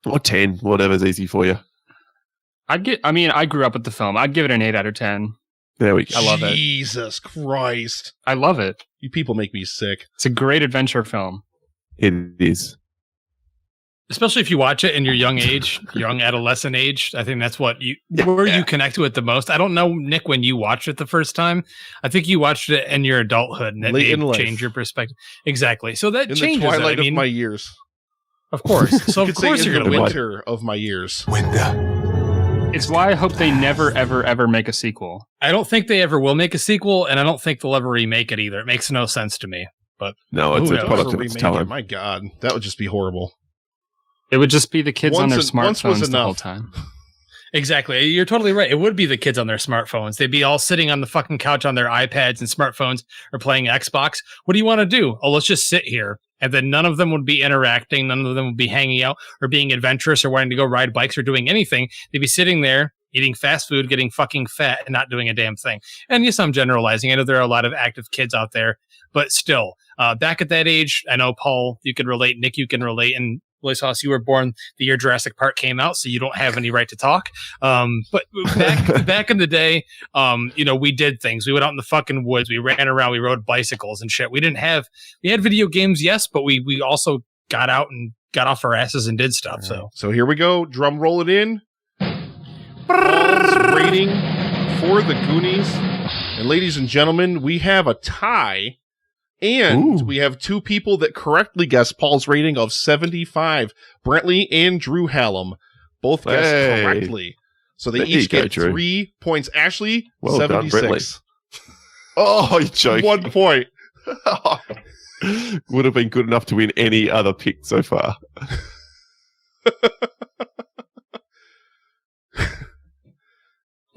Speaker 4: Or 10, whatever's easy for you.
Speaker 5: I grew up with the film. I'd give it an 8 out of 10.
Speaker 4: There we go.
Speaker 5: I love it.
Speaker 1: Jesus Christ.
Speaker 5: I love it.
Speaker 1: You people make me sick.
Speaker 5: It's a great adventure film.
Speaker 4: It is.
Speaker 3: Especially if you watch it in your young age, young adolescent age. I think that's where you connect to it the most. I don't know, Nick, when you watched it the first time. I think you watched it in your adulthood, and it
Speaker 1: Late in
Speaker 3: may
Speaker 1: life.
Speaker 3: change your perspective. Exactly. So that
Speaker 1: In
Speaker 3: changes
Speaker 1: the
Speaker 3: it.
Speaker 1: twilight
Speaker 3: I mean,
Speaker 1: of my years.
Speaker 3: of course. So
Speaker 1: You
Speaker 3: of
Speaker 1: could say
Speaker 3: course
Speaker 1: in
Speaker 3: you're
Speaker 1: the
Speaker 3: going to win.
Speaker 1: winter of my years.
Speaker 5: It's why I hope they never, ever, ever make a sequel.
Speaker 3: I don't think they ever will make a sequel, and I don't think they'll ever remake it either. It makes no sense to me. But
Speaker 4: No, it's
Speaker 3: Who
Speaker 4: a
Speaker 3: knows?
Speaker 4: product of
Speaker 1: Remake
Speaker 4: its
Speaker 1: it.
Speaker 4: time.
Speaker 1: My God, that would just be horrible.
Speaker 5: It would just be the kids on their
Speaker 1: Once was
Speaker 5: smartphones the whole
Speaker 1: enough.
Speaker 5: time.
Speaker 3: exactly, you're totally right. It would be the kids on their smartphones. They'd be all sitting on the fucking couch on their iPads and smartphones or playing Xbox. What do you want to do? Oh, let's just sit here. And then none of them would be interacting. None of them would be hanging out or being adventurous or wanting to go ride bikes or doing anything. They'd be sitting there eating fast food, getting fucking fat, and not doing a damn thing. And yes, I'm generalizing. I know there are a lot of active kids out there, but still, back at that age, I know, Paul, you can relate. Nick, you can relate. And Lois House, you were born the year Jurassic Park came out, so you don't have any right to talk. But back in the day, we did things. We went out in the fucking woods. We ran around. We rode bicycles and shit. We had video games, yes, but we also got out and got off our asses and did stuff.
Speaker 1: So here we go. Drum roll it in. Paul's rating for the Goonies. And ladies and gentlemen, we have a tie. And
Speaker 4: Ooh.
Speaker 1: we have two people that correctly guessed Paul's rating of 75. Brentley and Drew Hallam both guessed
Speaker 4: Hey.
Speaker 1: correctly. So they
Speaker 4: There you
Speaker 1: each
Speaker 4: go,
Speaker 1: get
Speaker 4: Drew.
Speaker 1: 3 points. Ashley,
Speaker 4: Well done,
Speaker 1: 76.
Speaker 4: Oh, you joking.
Speaker 1: 1 point.
Speaker 4: Would have been good enough to win any other pick so far.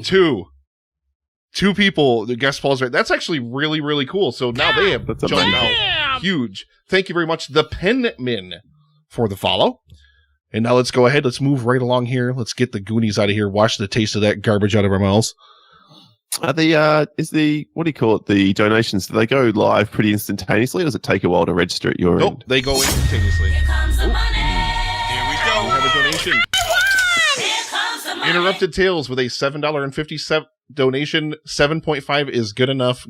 Speaker 1: Two people that guessed Paul's rating. That's actually really, really cool. So now they have
Speaker 4: That's
Speaker 1: jumped
Speaker 4: amazing.
Speaker 1: out huge. Thank you very much, the Penmen, for the follow. And now let's go ahead. Let's move right along here. Let's get the Goonies out of here. Wash the taste of that garbage out of our mouths.
Speaker 4: What do you call it? The donations, do they go live pretty instantaneously, or does it take a while to register at your
Speaker 1: Nope,
Speaker 4: end?
Speaker 1: they go instantaneously.
Speaker 8: Here comes the money.
Speaker 1: We have a donation.
Speaker 8: Here comes the money.
Speaker 1: Interrupted Tales with a $7.50 donation. 7.5 is good enough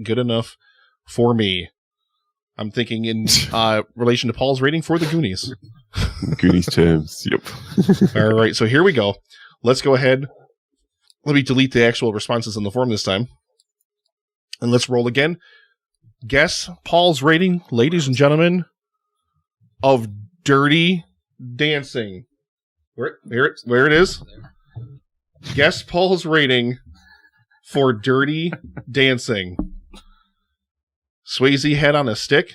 Speaker 1: for me. I'm thinking in relation to Paul's rating for the Goonies.
Speaker 4: Goonies terms. Yep.
Speaker 1: All right, so here we go. Let's go ahead. Let me delete the actual responses in the form this time. And let's roll again. Guess Paul's rating, ladies and gentlemen, of Dirty Dancing. Where it is. Guess Paul's rating for Dirty Dancing. Swayze head on a stick.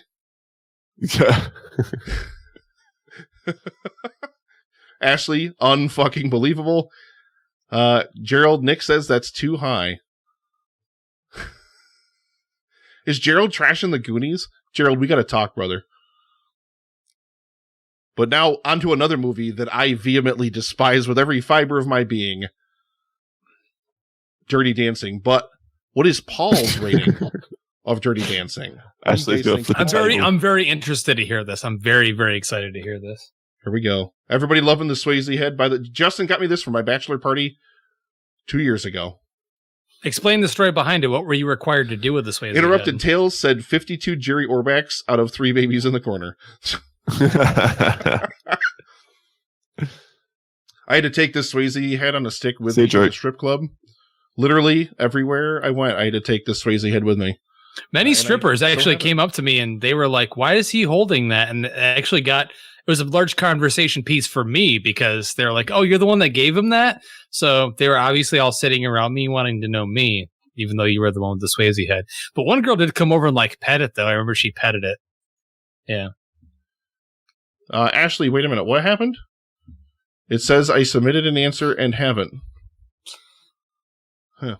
Speaker 1: Ashley, unfucking believable. Gerald, Nick says that's too high. Is Gerald trashing the Goonies? Gerald, we gotta talk, brother. But now, onto another movie that I vehemently despise with every fiber of my being. Dirty Dancing. But what is Paul's rating of Dirty Dancing?
Speaker 4: Ashley's got to flip a table.
Speaker 3: I'm very interested to hear this. I'm very, very excited to hear this.
Speaker 1: Here we go. Everybody loving the Swayze head. Justin got me this for my bachelor party 2 years ago.
Speaker 3: Explain the story behind it. What were you required to do with this way?
Speaker 1: Interrupted Tales said 52 Jerry Orbachs out of 3 babies in the corner. I had to take this Swayze head on a stick with me to the strip club. Literally everywhere I went, I had to take this Swayze head with me.
Speaker 3: Many strippers actually
Speaker 1: have it.
Speaker 3: came up to me and they were like, "Why is he holding that?" And it actually it was a large conversation piece for me because they're like, "Oh, you're the one that gave him that?" So they were obviously all sitting around me wanting to know me, even though you were the one with the Swayze head. But one girl did come over and like pet it though. I remember she petted it. Yeah.
Speaker 1: Ashley, wait a minute. What happened? It says I submitted an answer and haven't. Huh.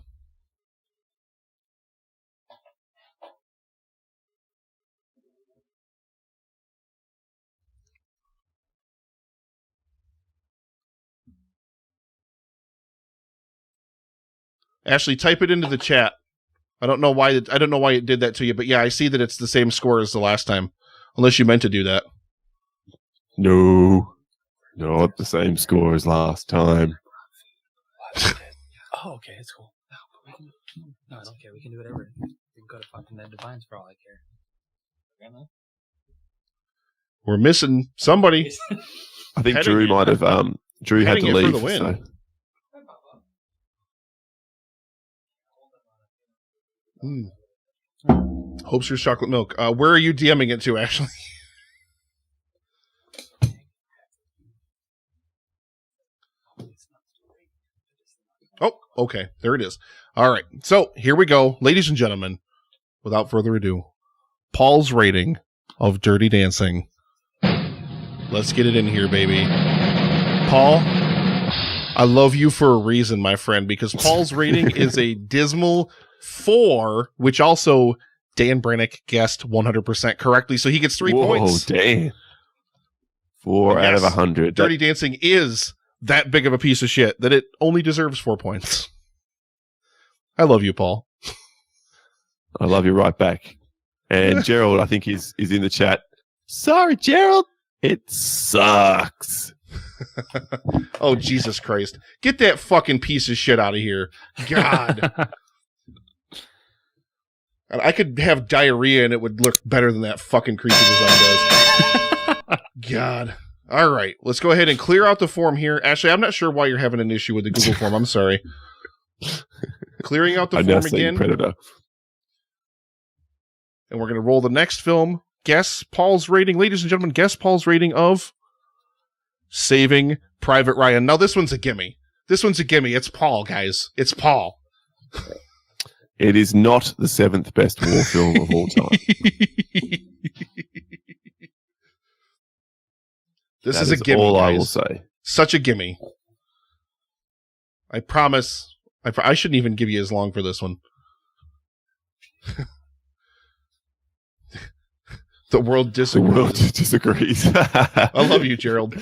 Speaker 2: Ashley, type it into the chat. I don't know why it did that to you, but yeah, I see that it's the same score as the last time. Unless you meant to do that.
Speaker 4: No, not the same score as last time.
Speaker 3: Oh, okay, it's cool. No, I don't care. We can do whatever. We can go to fucking Dead Divines for all I care.
Speaker 2: We're missing somebody.
Speaker 4: I think Drew might have. Drew had
Speaker 2: Heading
Speaker 4: to
Speaker 2: it for
Speaker 4: leave.
Speaker 2: the win.
Speaker 4: So.
Speaker 2: Hopster's chocolate milk. Where are you DMing it to, Ashley? Oh, okay. There it is. All right. So here we go. Ladies and gentlemen, without further ado, Paul's rating of Dirty Dancing. Let's get it in here, baby. Paul, I love you for a reason, my friend, because Paul's rating is a dismal 4, which also Dan Brannick guessed 100% correctly, so he gets 3 points.
Speaker 4: Oh, damn. 4 out of 100.
Speaker 2: Dirty Dancing is that big of a piece of shit that it only deserves 4 points. I love you, Paul.
Speaker 4: I love you right back. And Gerald, I think, is in the chat. Sorry, Gerald. It sucks.
Speaker 2: Oh, Jesus Christ. Get that fucking piece of shit out of here. God. And I could have diarrhea and it would look better than that fucking creepy design does. God. All right. Let's go ahead and clear out the form here. Ashley, I'm not sure why you're having an issue with the Google form. I'm sorry. Clearing out the form again.
Speaker 4: Predator.
Speaker 2: And we're going to roll the next film. Guess Paul's rating. Ladies and gentlemen, guess Paul's rating of Saving Private Ryan. Now, this one's a gimme. It's Paul, guys. It's Paul.
Speaker 4: It is not the 7th best war film of all time.
Speaker 2: This is a gimme,
Speaker 4: all
Speaker 2: guys.
Speaker 4: I will say.
Speaker 2: Such a gimme. I promise. I shouldn't even give you as long for this one. The world disagrees.
Speaker 4: The world disagrees.
Speaker 2: I love you, Gerald.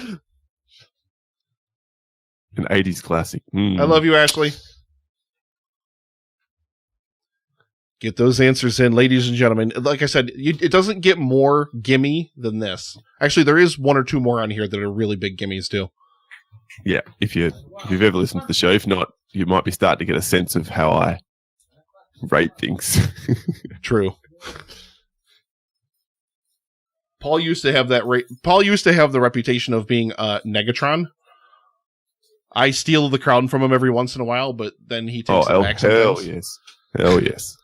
Speaker 4: An 80s classic.
Speaker 2: I love you, Ashley. Get those answers in, ladies and gentlemen. Like I said, it doesn't get more gimme than this. Actually, there is 1 or 2 more on here that are really big gimmies too.
Speaker 4: Yeah, if you've ever listened to the show, if not, you might be starting to get a sense of how I rate things.
Speaker 2: True. Paul used to have the reputation of being Negatron. I steal the crown from him every once in a while, but then he takes it back sometimes.
Speaker 4: Hell yes.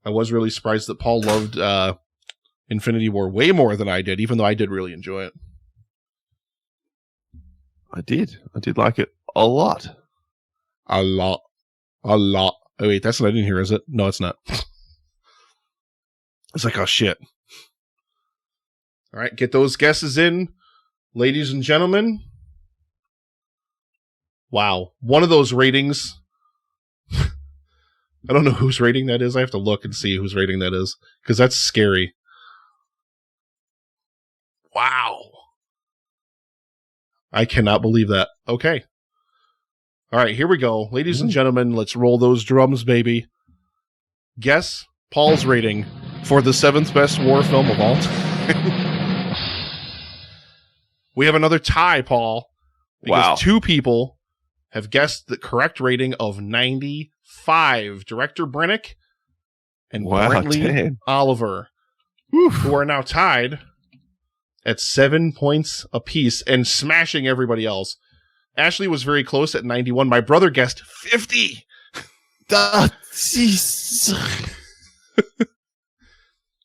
Speaker 2: I was really surprised that Paul loved Infinity War way more than I did, even though I did really enjoy it.
Speaker 4: I did like it a lot.
Speaker 2: A lot. Oh, wait, that's what I didn't hear, is it? No, it's not. It's like, oh, shit. All right, get those guesses in, ladies and gentlemen. Wow. One of those ratings. I don't know whose rating that is. I have to look and see whose rating that is, because that's scary. Wow. I cannot believe that. Okay. All right, here we go. Ladies and gentlemen, let's roll those drums, baby. Guess Paul's rating for the 7th best war film of all time. We have another tie, Paul. Because 2 people have guessed the correct rating of 95. Director Brennick and Brentley Oliver, who are now tied at 7 points apiece and smashing everybody else. Ashley was very close at 91. My brother guessed 50.
Speaker 4: Jeez.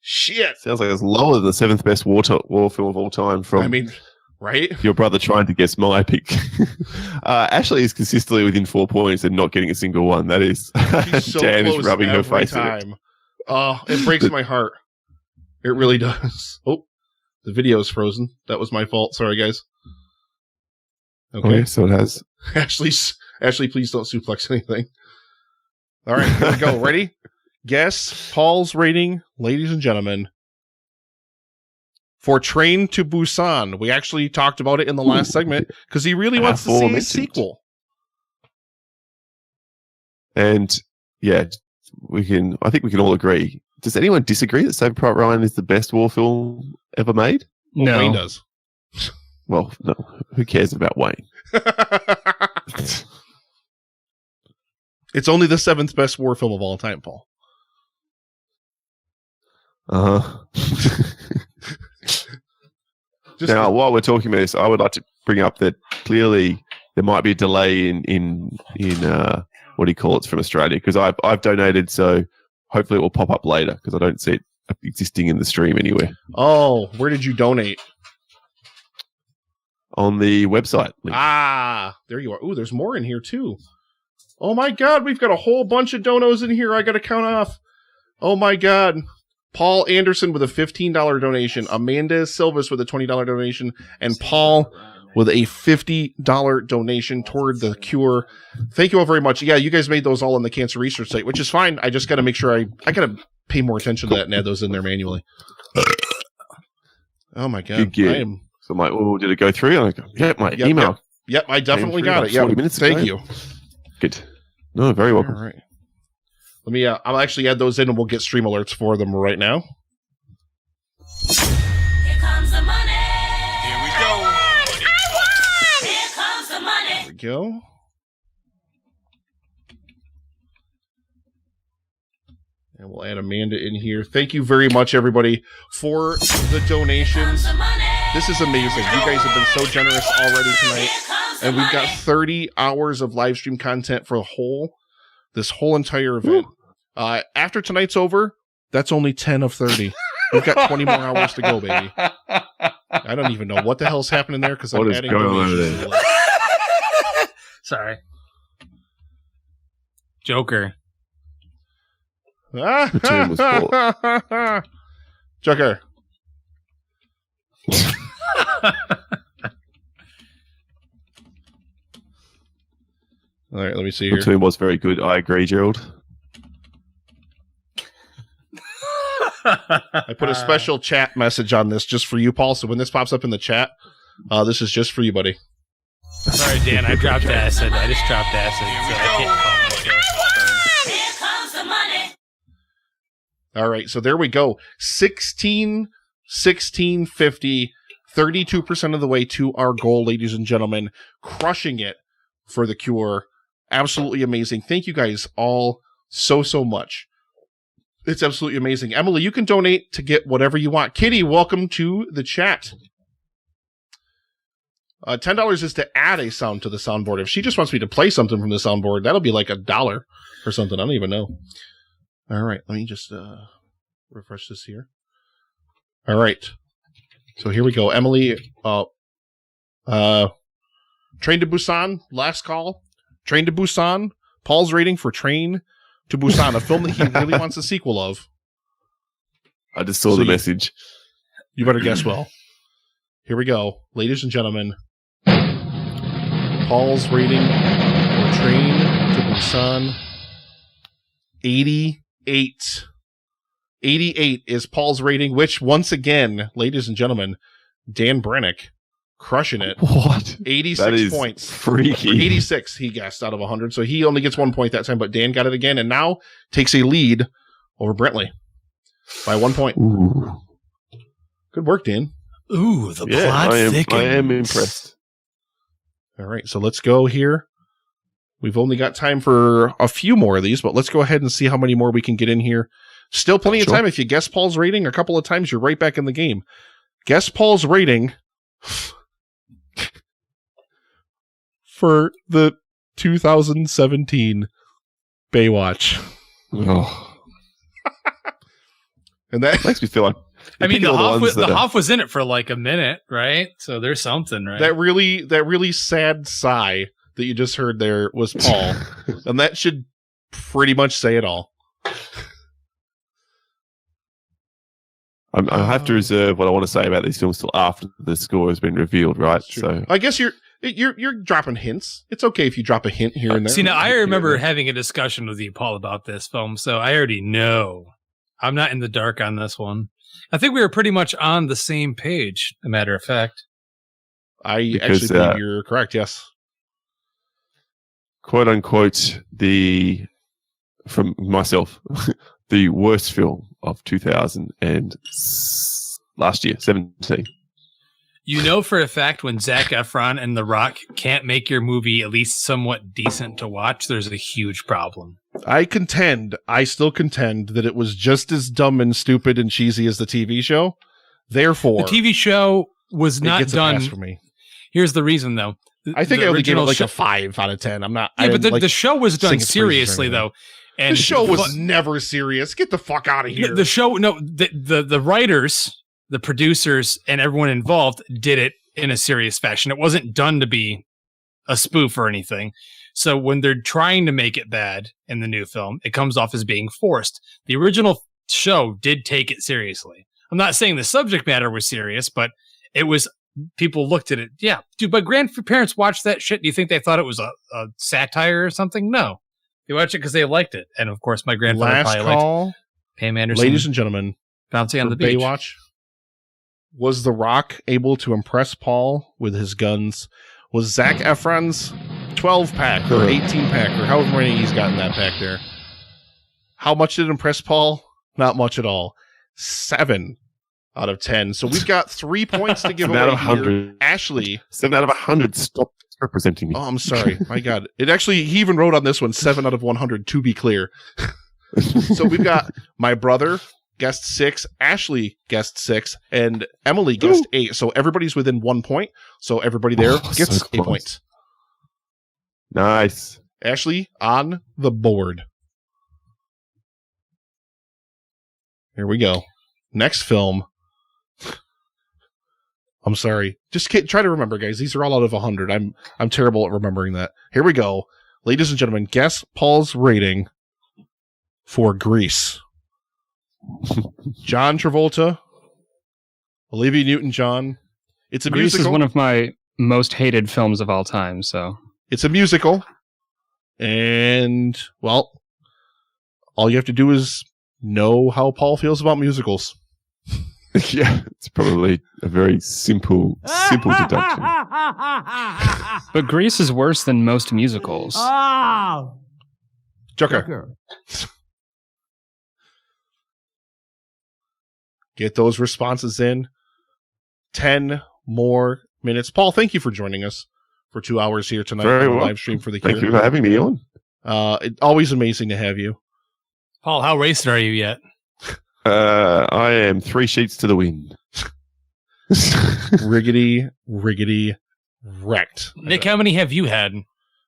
Speaker 2: Shit.
Speaker 4: Sounds like it's lower than the 7th best war film of all time from
Speaker 2: right?
Speaker 4: Your brother trying to guess my pick. Ashley is consistently within 4 points and not getting a single one. That is
Speaker 2: so
Speaker 4: Dan is rubbing her face
Speaker 2: time.
Speaker 4: in it.
Speaker 2: Oh, it breaks my heart. It really does. Oh, the video's frozen. That was my fault. Sorry, guys. Okay.
Speaker 4: Oh, yeah, so it has.
Speaker 2: Ashley, please don't suplex anything. All right, here we go. Ready? Guess Paul's rating, ladies and gentlemen, for Train to Busan. We actually talked about it in the last segment because he really wants to see a sequel.
Speaker 4: And yeah, I think we can all agree. Does anyone disagree that Saving Private Ryan is the best war film ever made?
Speaker 1: Well,
Speaker 5: No.
Speaker 1: Wayne does.
Speaker 4: Well, no. Who cares about Wayne?
Speaker 1: It's only the 7th best war film of all time, Paul. Just
Speaker 4: Now, while we're talking about this, I would like to bring up that clearly there might be a delay in what do you call it from Australia, because I've donated, so hopefully it will pop up later because I don't see it existing in the stream anywhere.
Speaker 1: Oh, where did you donate?
Speaker 4: On the website link.
Speaker 1: Ah, there you are. Ooh, there's more in here too. Oh my God, we've got a whole bunch of donos in here. I got to count off. Oh my God. Paul Anderson with a $15 donation, Amanda Silvas with a $20 donation, and Paul with a $50 donation toward the cure. Thank you all very much. Yeah, you guys made those all on the cancer research site, which is fine. I just got to make sure I got to pay more attention to that and add those in there manually. Oh my God.
Speaker 4: Good gig. So I'm like, oh, did it go through? And I go, yeah, my email.
Speaker 1: Yep, I definitely
Speaker 4: Came through
Speaker 1: got
Speaker 4: like
Speaker 1: it. Yeah,
Speaker 4: 40 minutes
Speaker 1: thank
Speaker 4: ago.
Speaker 1: you.
Speaker 4: Good. No, very welcome.
Speaker 1: All right. Let me, I'll actually add those in and we'll get stream alerts for them right now.
Speaker 8: Here comes the money.
Speaker 9: Here we go.
Speaker 8: Here comes the money.
Speaker 1: There we go. And we'll add Amanda in here. Thank you very much, everybody, for the donations. This is amazing. You guys have been so generous already tonight. And we've got 30 hours of live stream content for this whole entire event. After tonight's over, that's only 10 of 30. We've got 20 more hours to go, baby. I don't even know what the hell's happening there because I'm adding
Speaker 4: going on
Speaker 1: donations.
Speaker 4: over there?
Speaker 3: Sorry. Joker.
Speaker 4: The tune was full.
Speaker 1: Joker. All right, let me see
Speaker 4: The
Speaker 1: here.
Speaker 4: tune was very good. I agree, Gerald.
Speaker 1: I put a special chat message on this just for you, Paul. So when this pops up in the chat, this is just for you, buddy.
Speaker 3: Sorry, Dan. I dropped acid. I just dropped acid. So I can't call myself.
Speaker 8: Here comes the money.
Speaker 1: All right, so there we go. 1650, 32% of the way to our goal, ladies and gentlemen. Crushing it for the cure. Absolutely amazing. Thank you guys all so much. It's absolutely amazing. Emily, you can donate to get whatever you want. Kitty, welcome to the chat. $10 is to add a sound to the soundboard. If she just wants me to play something from the soundboard, that'll be like $1 or something. I don't even know. All right, let me just refresh this here. All right. So here we go. Emily, Train to Busan, last call. Train to Busan, Paul's rating for Train to Busan, a film that he really wants a sequel of.
Speaker 4: I just saw the message.
Speaker 1: You better guess well. Here we go. Ladies and gentlemen, Paul's rating for Train to Busan, 88. 88 is Paul's rating, which, once again, ladies and gentlemen, Dan Brennick crushing it.
Speaker 4: What?
Speaker 1: 86 points.
Speaker 4: Freaky.
Speaker 1: Or 86 he guessed out of 100, so he only gets 1 point that time, but Dan got it again, and now takes a lead over Brentley by 1 point.
Speaker 4: Ooh.
Speaker 1: Good work, Dan.
Speaker 3: Ooh, the plot thickens.
Speaker 4: I am impressed.
Speaker 1: All right, so let's go here. We've only got time for a few more of these, but let's go ahead and see how many more we can get in here. Still plenty of time. If you guess Paul's rating a couple of times, you're right back in the game. Guess Paul's rating for the 2017 Baywatch.
Speaker 4: Oh.
Speaker 1: And that
Speaker 4: makes me feel like
Speaker 3: I mean, the
Speaker 4: ones
Speaker 3: Hoff was in it for like a minute, right? So there's something, right?
Speaker 1: that really sad sigh that you just heard there was Paul. And that should pretty much say it all.
Speaker 4: I have to reserve what I want to say about these films till after the score has been revealed, right? So
Speaker 1: I guess you're dropping hints. It's okay if you drop a hint here and there.
Speaker 3: See, now I remember having a discussion with you, Paul, about this film, so I already know. I'm not in the dark on this one. I think we were pretty much on the same page, a matter of fact.
Speaker 1: I actually believe you're correct, yes.
Speaker 4: Quote unquote, the from myself, the worst film of 2000 and last year, 17.
Speaker 3: You know for a fact when Zac Efron and The Rock can't make your movie at least somewhat decent to watch, there's a huge problem.
Speaker 2: I still contend that it was just as dumb and stupid and cheesy as the TV show. Therefore,
Speaker 3: The TV show was
Speaker 2: it
Speaker 3: not
Speaker 2: gets a
Speaker 3: done.
Speaker 2: pass for me.
Speaker 3: Here's the reason, though.
Speaker 2: I think
Speaker 3: The
Speaker 2: I only gave it
Speaker 3: original
Speaker 2: like
Speaker 3: show-
Speaker 2: a 5 out of 10. I'm not.
Speaker 3: Yeah,
Speaker 2: I
Speaker 3: but
Speaker 2: didn't,
Speaker 3: the show was done
Speaker 2: sing its praises or
Speaker 3: seriously,
Speaker 2: anything.
Speaker 3: though. And
Speaker 2: The show was never serious. Get the fuck out of here.
Speaker 3: The show, no, the writers, the producers, and everyone involved did it in a serious fashion. It wasn't done to be a spoof or anything. So when they're trying to make it bad in the new film, it comes off as being forced. The original show did take it seriously. I'm not saying the subject matter was serious, but it was, people looked at it. Yeah, dude, my grandparents watched that shit. Do you think they thought it was a satire or something? No. They watched it because they liked it. And of course, my grandfather
Speaker 2: Last
Speaker 3: probably liked
Speaker 2: call,
Speaker 3: Pam Anderson
Speaker 2: ladies and gentlemen,
Speaker 3: bouncing on
Speaker 2: for
Speaker 3: the beach.
Speaker 2: Baywatch. Was The Rock able to impress Paul with his guns? Was Zac Efron's 12-pack or 18-pack or however many he's got in that pack there? How much did it impress Paul? Not much at all. 7 out of 10. So we've got 3 points to give
Speaker 4: 7
Speaker 2: away
Speaker 4: out of
Speaker 2: here.
Speaker 4: 100.
Speaker 2: Ashley.
Speaker 4: 7 out of 100. Stop representing me.
Speaker 2: Oh, I'm sorry. My God. It actually, he even wrote on this one 7 out of 100, to be clear. So we've got my brother guessed 6, Ashley guessed 6, and Emily guessed 8. So everybody's within 1 point. So everybody there gets
Speaker 4: so
Speaker 2: 8
Speaker 4: close.
Speaker 2: points.
Speaker 4: Nice.
Speaker 2: Ashley on the board. Here we go. Next film. I'm sorry. Just try to remember, guys. These are all out of 100. I'm terrible at remembering that. Here we go. Ladies and gentlemen, guess Paul's rating for Grease. John Travolta, Olivia Newton-John. It's a
Speaker 5: Grease
Speaker 2: musical.
Speaker 5: is one of my most hated films of all time. So
Speaker 2: It's a musical. And, well, all you have to do is know how Paul feels about musicals.
Speaker 4: Yeah, it's probably a very simple deduction.
Speaker 5: but Grease is worse than most musicals.
Speaker 2: Joker. Get those responses in. 10 more minutes. Paul, thank you for joining us for 2 hours here tonight
Speaker 4: Very
Speaker 2: on the
Speaker 4: well.
Speaker 2: live stream for the
Speaker 4: Thank
Speaker 2: Cure.
Speaker 4: you for having me on.
Speaker 2: Always amazing to have you.
Speaker 3: Paul, how racist are you yet?
Speaker 4: I am 3 sheets to the wind.
Speaker 2: Riggedy wrecked.
Speaker 3: Nick, how many have you had?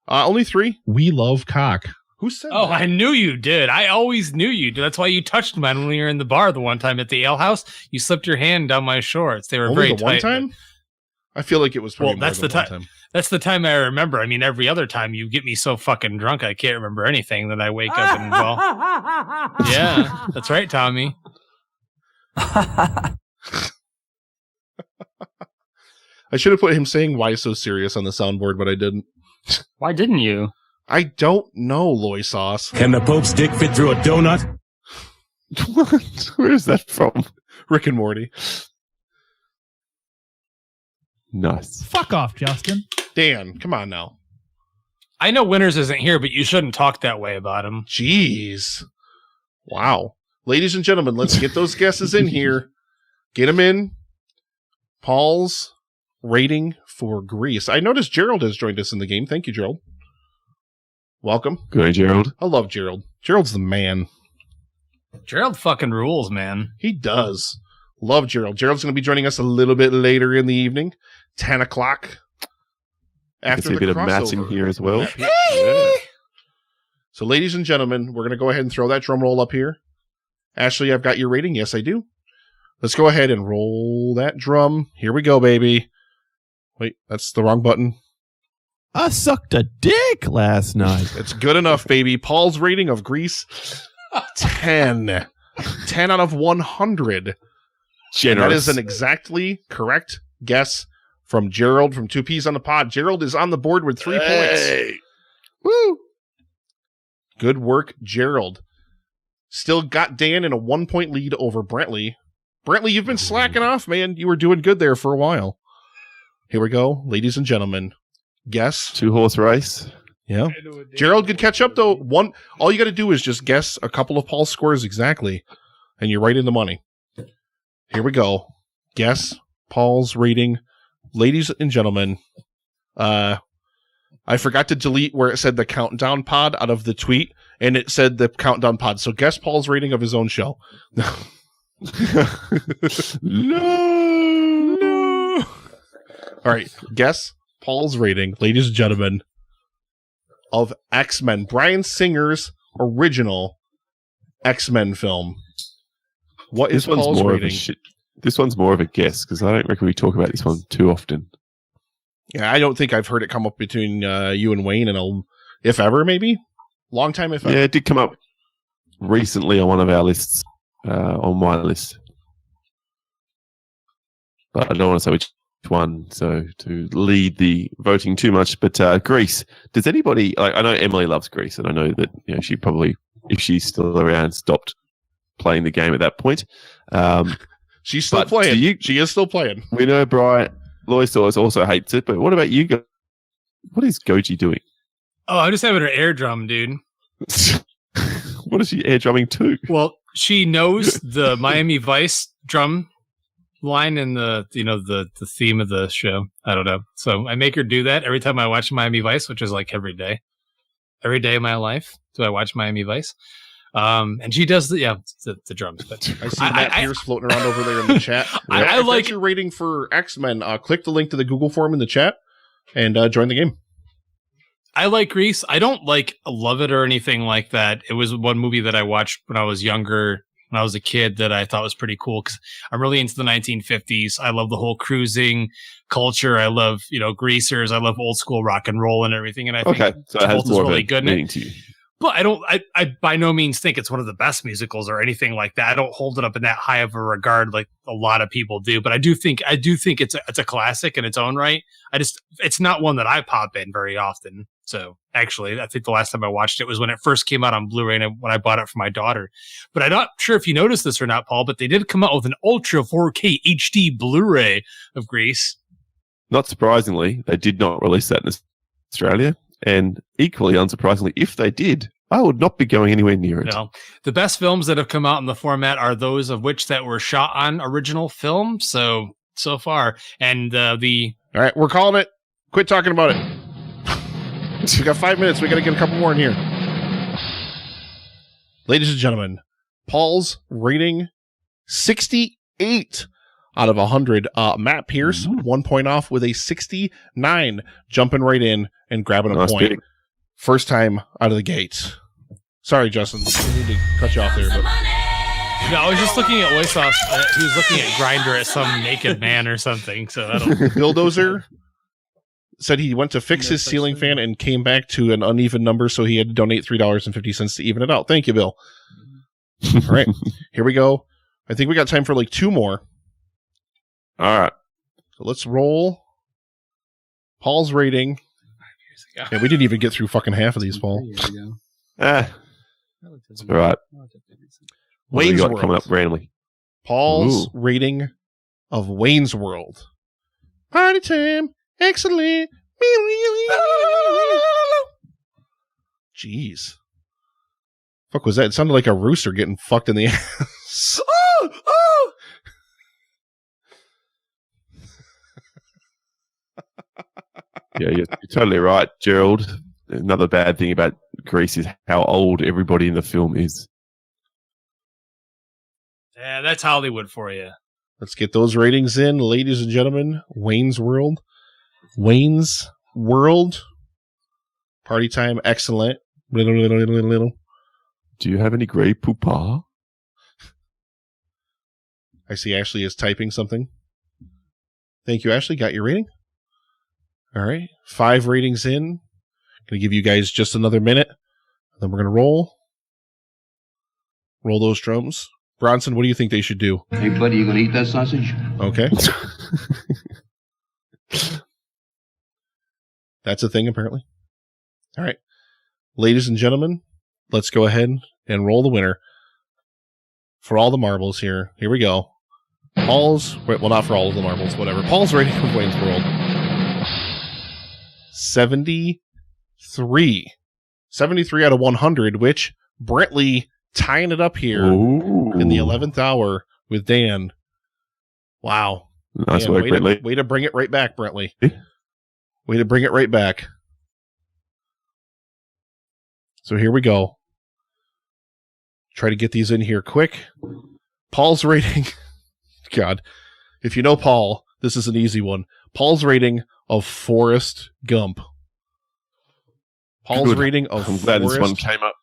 Speaker 2: Only 3.
Speaker 7: We love cock.
Speaker 2: Who said
Speaker 3: Oh,
Speaker 2: that?
Speaker 3: I knew you did. I always knew you did. That's why you touched mine when we were in the bar the one time at the ale house. You slipped your hand down my shorts. They were
Speaker 2: Only
Speaker 3: very
Speaker 2: the
Speaker 3: tight.
Speaker 2: one time? I feel like it was probably
Speaker 3: Well, that's
Speaker 2: more
Speaker 3: the
Speaker 2: than one
Speaker 3: time. That's the time I remember. I mean, every other time you get me so fucking drunk I can't remember anything. Then I wake up and well, yeah, that's right, Tommy.
Speaker 2: I should have put him saying "Why so serious" on the soundboard, but I didn't.
Speaker 5: Why didn't you?
Speaker 2: I don't know, Loy Sauce.
Speaker 9: Can the Pope's dick fit through a donut?
Speaker 4: What? Where is that from?
Speaker 2: Rick and Morty.
Speaker 4: Nice.
Speaker 10: Fuck off, Justin.
Speaker 2: Dan, come on now.
Speaker 3: I know Winters isn't here, but you shouldn't talk that way about him.
Speaker 2: Jeez. Wow. Ladies and gentlemen, let's get those guesses in here. Get them in. Paul's rating for Grease. I noticed Gerald has joined us in the game. Thank you, Gerald. Welcome.
Speaker 4: Good, Gerald.
Speaker 2: I love Gerald. Gerald's the man.
Speaker 3: Gerald fucking rules, man.
Speaker 2: He does. Love Gerald. Gerald's going to be joining us a little bit later in the evening. 10 o'clock.
Speaker 4: I can see a bit of maths in here as well.
Speaker 2: Yeah. So, ladies and gentlemen, we're going to go ahead and throw that drum roll up here. Ashley, I've got your rating. Yes, I do. Let's go ahead and roll that drum. Here we go, baby. Wait, that's the wrong button.
Speaker 7: I sucked a dick last night.
Speaker 2: It's good enough, baby. Paul's rating of Grease, 10. 10 out of 100. And
Speaker 4: Generous.
Speaker 2: that is an exactly correct guess from Gerald from 2 Ps on the Pod. Gerald is on the board with 3 points.
Speaker 4: Woo!
Speaker 2: Good work, Gerald. Still got Dan in a 1-point lead over Brentley. Brentley, you've been slacking off, man. You were doing good there for a while. Here we go, ladies and gentlemen. Guess
Speaker 4: 2-horse race.
Speaker 1: Yeah. Gerald could catch up, though. All you got to do is just guess a couple of Paul's scores exactly, and you're right in the money. Here we go. Guess Paul's rating. Ladies and gentlemen, I forgot to delete where it said the countdown pod out of the tweet, and it said the countdown pod. So guess Paul's rating of his own show. No. All right. Guess Paul's rating, ladies and gentlemen, of X-Men. Bryan Singer's original X-Men film. What is Paul's rating?
Speaker 4: This one's more of a guess, because I don't reckon we talk about this one too often.
Speaker 1: Yeah, I don't think I've heard it come up between you and Wayne in if ever, maybe? Long time, if ever.
Speaker 4: Yeah, it did come up recently on one of our lists, on my list. But I don't want to say which one, so to lead the voting too much. But Grease, does anybody, I know Emily loves Grease, and I know that she probably, if she's still around, stopped playing the game at that point.
Speaker 1: She's still playing. She is still playing.
Speaker 4: We know Lois also hates it, but what about you guys? What is Goji doing?
Speaker 3: Oh, I'm just having her air drum, dude.
Speaker 4: What is she air drumming to?
Speaker 3: Well, she knows the Miami Vice drum line and the theme of the show. I don't know. So I make her do that every time I watch Miami Vice, which is like every day of my life. Do I watch Miami Vice? And she does the drums. But
Speaker 1: I see Matt Pierce floating around over there in the chat.
Speaker 3: I
Speaker 1: if
Speaker 3: like
Speaker 1: that's your rating for X-Men. Click the link to the Google form in the chat and join the game.
Speaker 3: I like Grease. I don't love it or anything like that. It was one movie that I watched when I was younger, when I was a kid, that I thought was pretty cool because I'm really into the 1950s. I love the whole cruising culture. I love, greasers. I love old school rock and roll and everything. And I think
Speaker 4: so it has more
Speaker 3: really
Speaker 4: of a
Speaker 3: good
Speaker 4: meaning to you.
Speaker 3: But I by no means think it's one of the best musicals or anything like that. I don't hold it up in that high of a regard like a lot of people do. But I do think it's a classic in its own right. It's not one that I pop in very often. So actually, I think the last time I watched it was when it first came out on Blu-ray and when I bought it for my daughter. But I'm not sure if you noticed this or not, Paul, but they did come out with an Ultra 4K HD Blu-ray of Grease.
Speaker 4: Not surprisingly, they did not release that in Australia. And equally unsurprisingly, if they did, I would not be going anywhere near it.
Speaker 3: No. The best films that have come out in the format are those of which that were shot on original film. So far. And all
Speaker 1: right, we're calling it. Quit talking about it. We got 5 minutes. We got to get a couple more in here. Ladies and gentlemen, Paul's rating 68 out of 100. Matt Pierce, 1 point off with a 69, jumping right in and grabbing a point. Pick. First time out of the gates. Sorry, Justin. I need to cut you off there. But.
Speaker 3: No, I was just looking at Oysos. He was looking at Grindr at some naked man or something. So I don't.
Speaker 1: Bulldozer said he went to fix his ceiling fan and came back to an uneven number, so he had to donate $3.50 to even it out. Thank you, Bill. All right, here we go. I think we got time for like 2 more.
Speaker 4: All right.
Speaker 1: So let's roll Paul's rating. Yeah, we didn't even get through fucking half of these, Paul.
Speaker 4: It's all right.
Speaker 1: Wayne's World.
Speaker 4: Coming up randomly.
Speaker 1: Paul's rating of Wayne's World. Party time. Excellent. Jeez. Fuck was that? It sounded like a rooster getting fucked in the ass.
Speaker 4: Yeah, you're totally right, Gerald. Another bad thing about Grease is how old everybody in the film is.
Speaker 3: Yeah, that's Hollywood for you.
Speaker 1: Let's get those ratings in, ladies and gentlemen. Wayne's World. Wayne's World. Party time, excellent. Little.
Speaker 4: Do you have any Grey Poupon?
Speaker 1: I see Ashley is typing something. Thank you, Ashley. Got your rating? All right. 5 ratings in. Going to give you guys just another minute. Then we're going to roll. Roll those drums. Bronson, what do you think they should do?
Speaker 10: Hey, buddy, you going to eat that sausage?
Speaker 1: Okay. That's a thing, apparently. All right. Ladies and gentlemen, let's go ahead and roll the winner. For all the marbles here. Here we go. Paul's, well, not for all of the marbles, whatever. Paul's rating of Wayne's World. 77.
Speaker 2: 73 out of 100, which Brentley tying it up here in the 11th hour with Dan. Wow.
Speaker 4: Nice
Speaker 2: Dan,
Speaker 4: work, Brentley.
Speaker 2: Way to bring it right back, Brentley. Way to bring it right back. So here we go. Try to get these in here quick. Paul's rating. God. If you know Paul, this is an easy one. Paul's rating of Forrest Gump. Paul's rating of
Speaker 4: I'm glad
Speaker 2: Forrest.
Speaker 4: this one came up.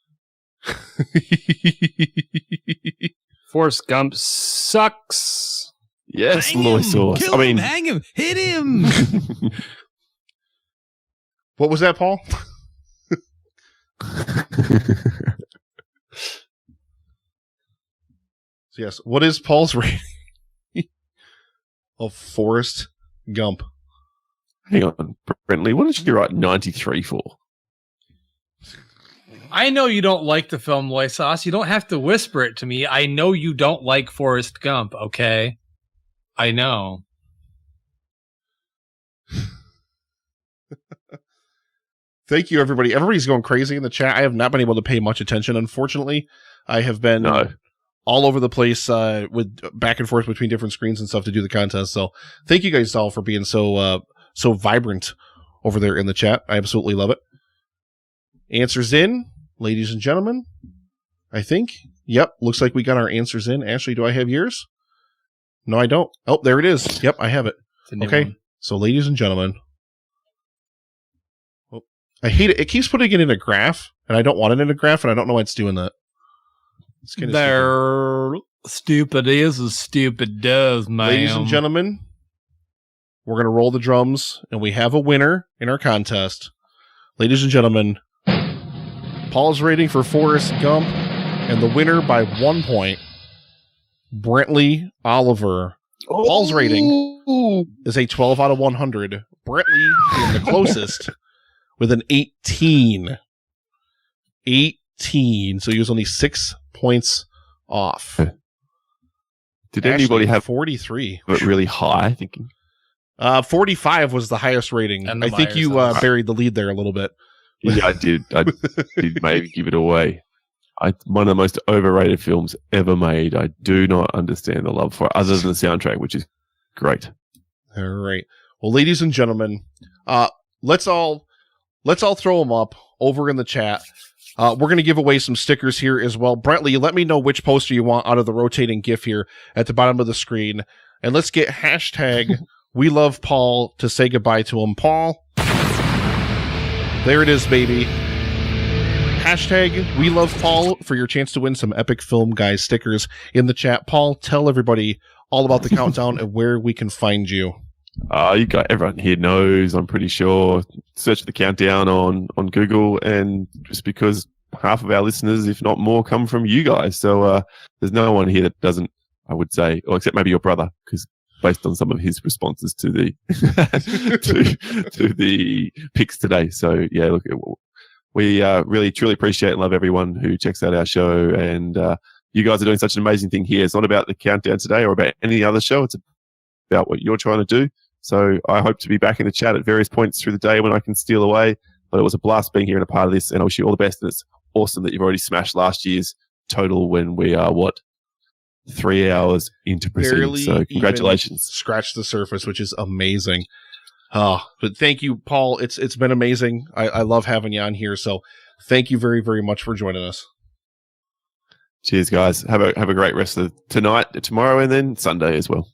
Speaker 5: Forrest Gump sucks.
Speaker 4: Yes,
Speaker 7: Hang
Speaker 4: Loy
Speaker 7: him,
Speaker 4: sauce.
Speaker 7: kill him, hang him, hit him.
Speaker 2: What was that, Paul? So yes, what is Paul's rating of Forrest Gump?
Speaker 4: Hang on, Brentley, what did you write 93 for?
Speaker 3: I know you don't like the film Loy Sauce. You don't have to whisper it to me. I know you don't like Forrest Gump, okay? I know.
Speaker 2: Thank you, everybody. Everybody's going crazy in the chat. I have not been able to pay much attention, unfortunately. I have been all over the place with back and forth between different screens and stuff to do the contest. So thank you guys all for being so vibrant over there in the chat. I absolutely love it. Answers in, ladies and gentlemen. I think. Yep, looks like we got our answers in. Ashley, do I have yours? No, I don't. Oh, there it is. Yep, I have it. Okay, one. So ladies and gentlemen. Oh, I hate it. It keeps putting it in a graph, and I don't want it in a graph, and I don't know why it's doing that. It's kind of
Speaker 3: stupid is as stupid does, man.
Speaker 2: Ladies and gentlemen, we're going to roll the drums, and we have a winner in our contest. Ladies and gentlemen, Paul's rating for Forrest Gump, and the winner by 1 point, Brentley Oliver. Paul's rating is a 12 out of 100. Brentley being the closest with an 18. 18. So he was only 6 points off.
Speaker 4: Did anybody have
Speaker 2: 43?
Speaker 4: Really high thinking?
Speaker 2: 45 was the highest rating. I think you buried the lead there a little bit.
Speaker 4: Yeah, I did. I did maybe give it away. One of the most overrated films ever made. I do not understand the love for it, other than the soundtrack, which is great.
Speaker 2: All right. Well, ladies and gentlemen, let's all throw them up over in the chat. We're going to give away some stickers here as well. Brentley, let me know which poster you want out of the rotating GIF here at the bottom of the screen. And let's get hashtag We Love Paul to say goodbye to him. Paul, there it is, baby. Hashtag We Love Paul for your chance to win some Epic Film Guys stickers in the chat. Paul, tell everybody all about the countdown and where we can find you.
Speaker 4: You got everyone here knows, I'm pretty sure. Search the countdown on Google, and just because half of our listeners, if not more, come from you guys. So there's no one here that doesn't, I would say, or except maybe your brother, because based on some of his responses to the to the picks today. So yeah, look, we really truly appreciate and love everyone who checks out our show, and you guys are doing such an amazing thing here. It's not about the countdown today or about any other show. It's about what you're trying to do. So I hope to be back in the chat at various points through the day when I can steal away. But it was a blast being here and a part of this, and I wish you all the best. And it's awesome that you've already smashed last year's total when we are 3 hours into proceedings. So congratulations.
Speaker 2: Scratch the surface, which is amazing. But thank you, Paul. It's been amazing. I love having you on here. So thank you very, very much for joining us.
Speaker 4: Cheers, guys. Have a great rest of tonight, tomorrow, and then Sunday as well.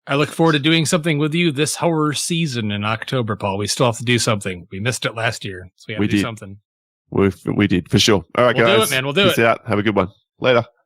Speaker 3: I look forward to doing something with you this horror season in October, Paul. We still have to do something. We missed it last year, so we have to do something.
Speaker 4: We did, for sure. All right,
Speaker 3: we'll
Speaker 4: guys.
Speaker 3: Do it, man. We'll do
Speaker 4: Peace out. Have a good one. Later.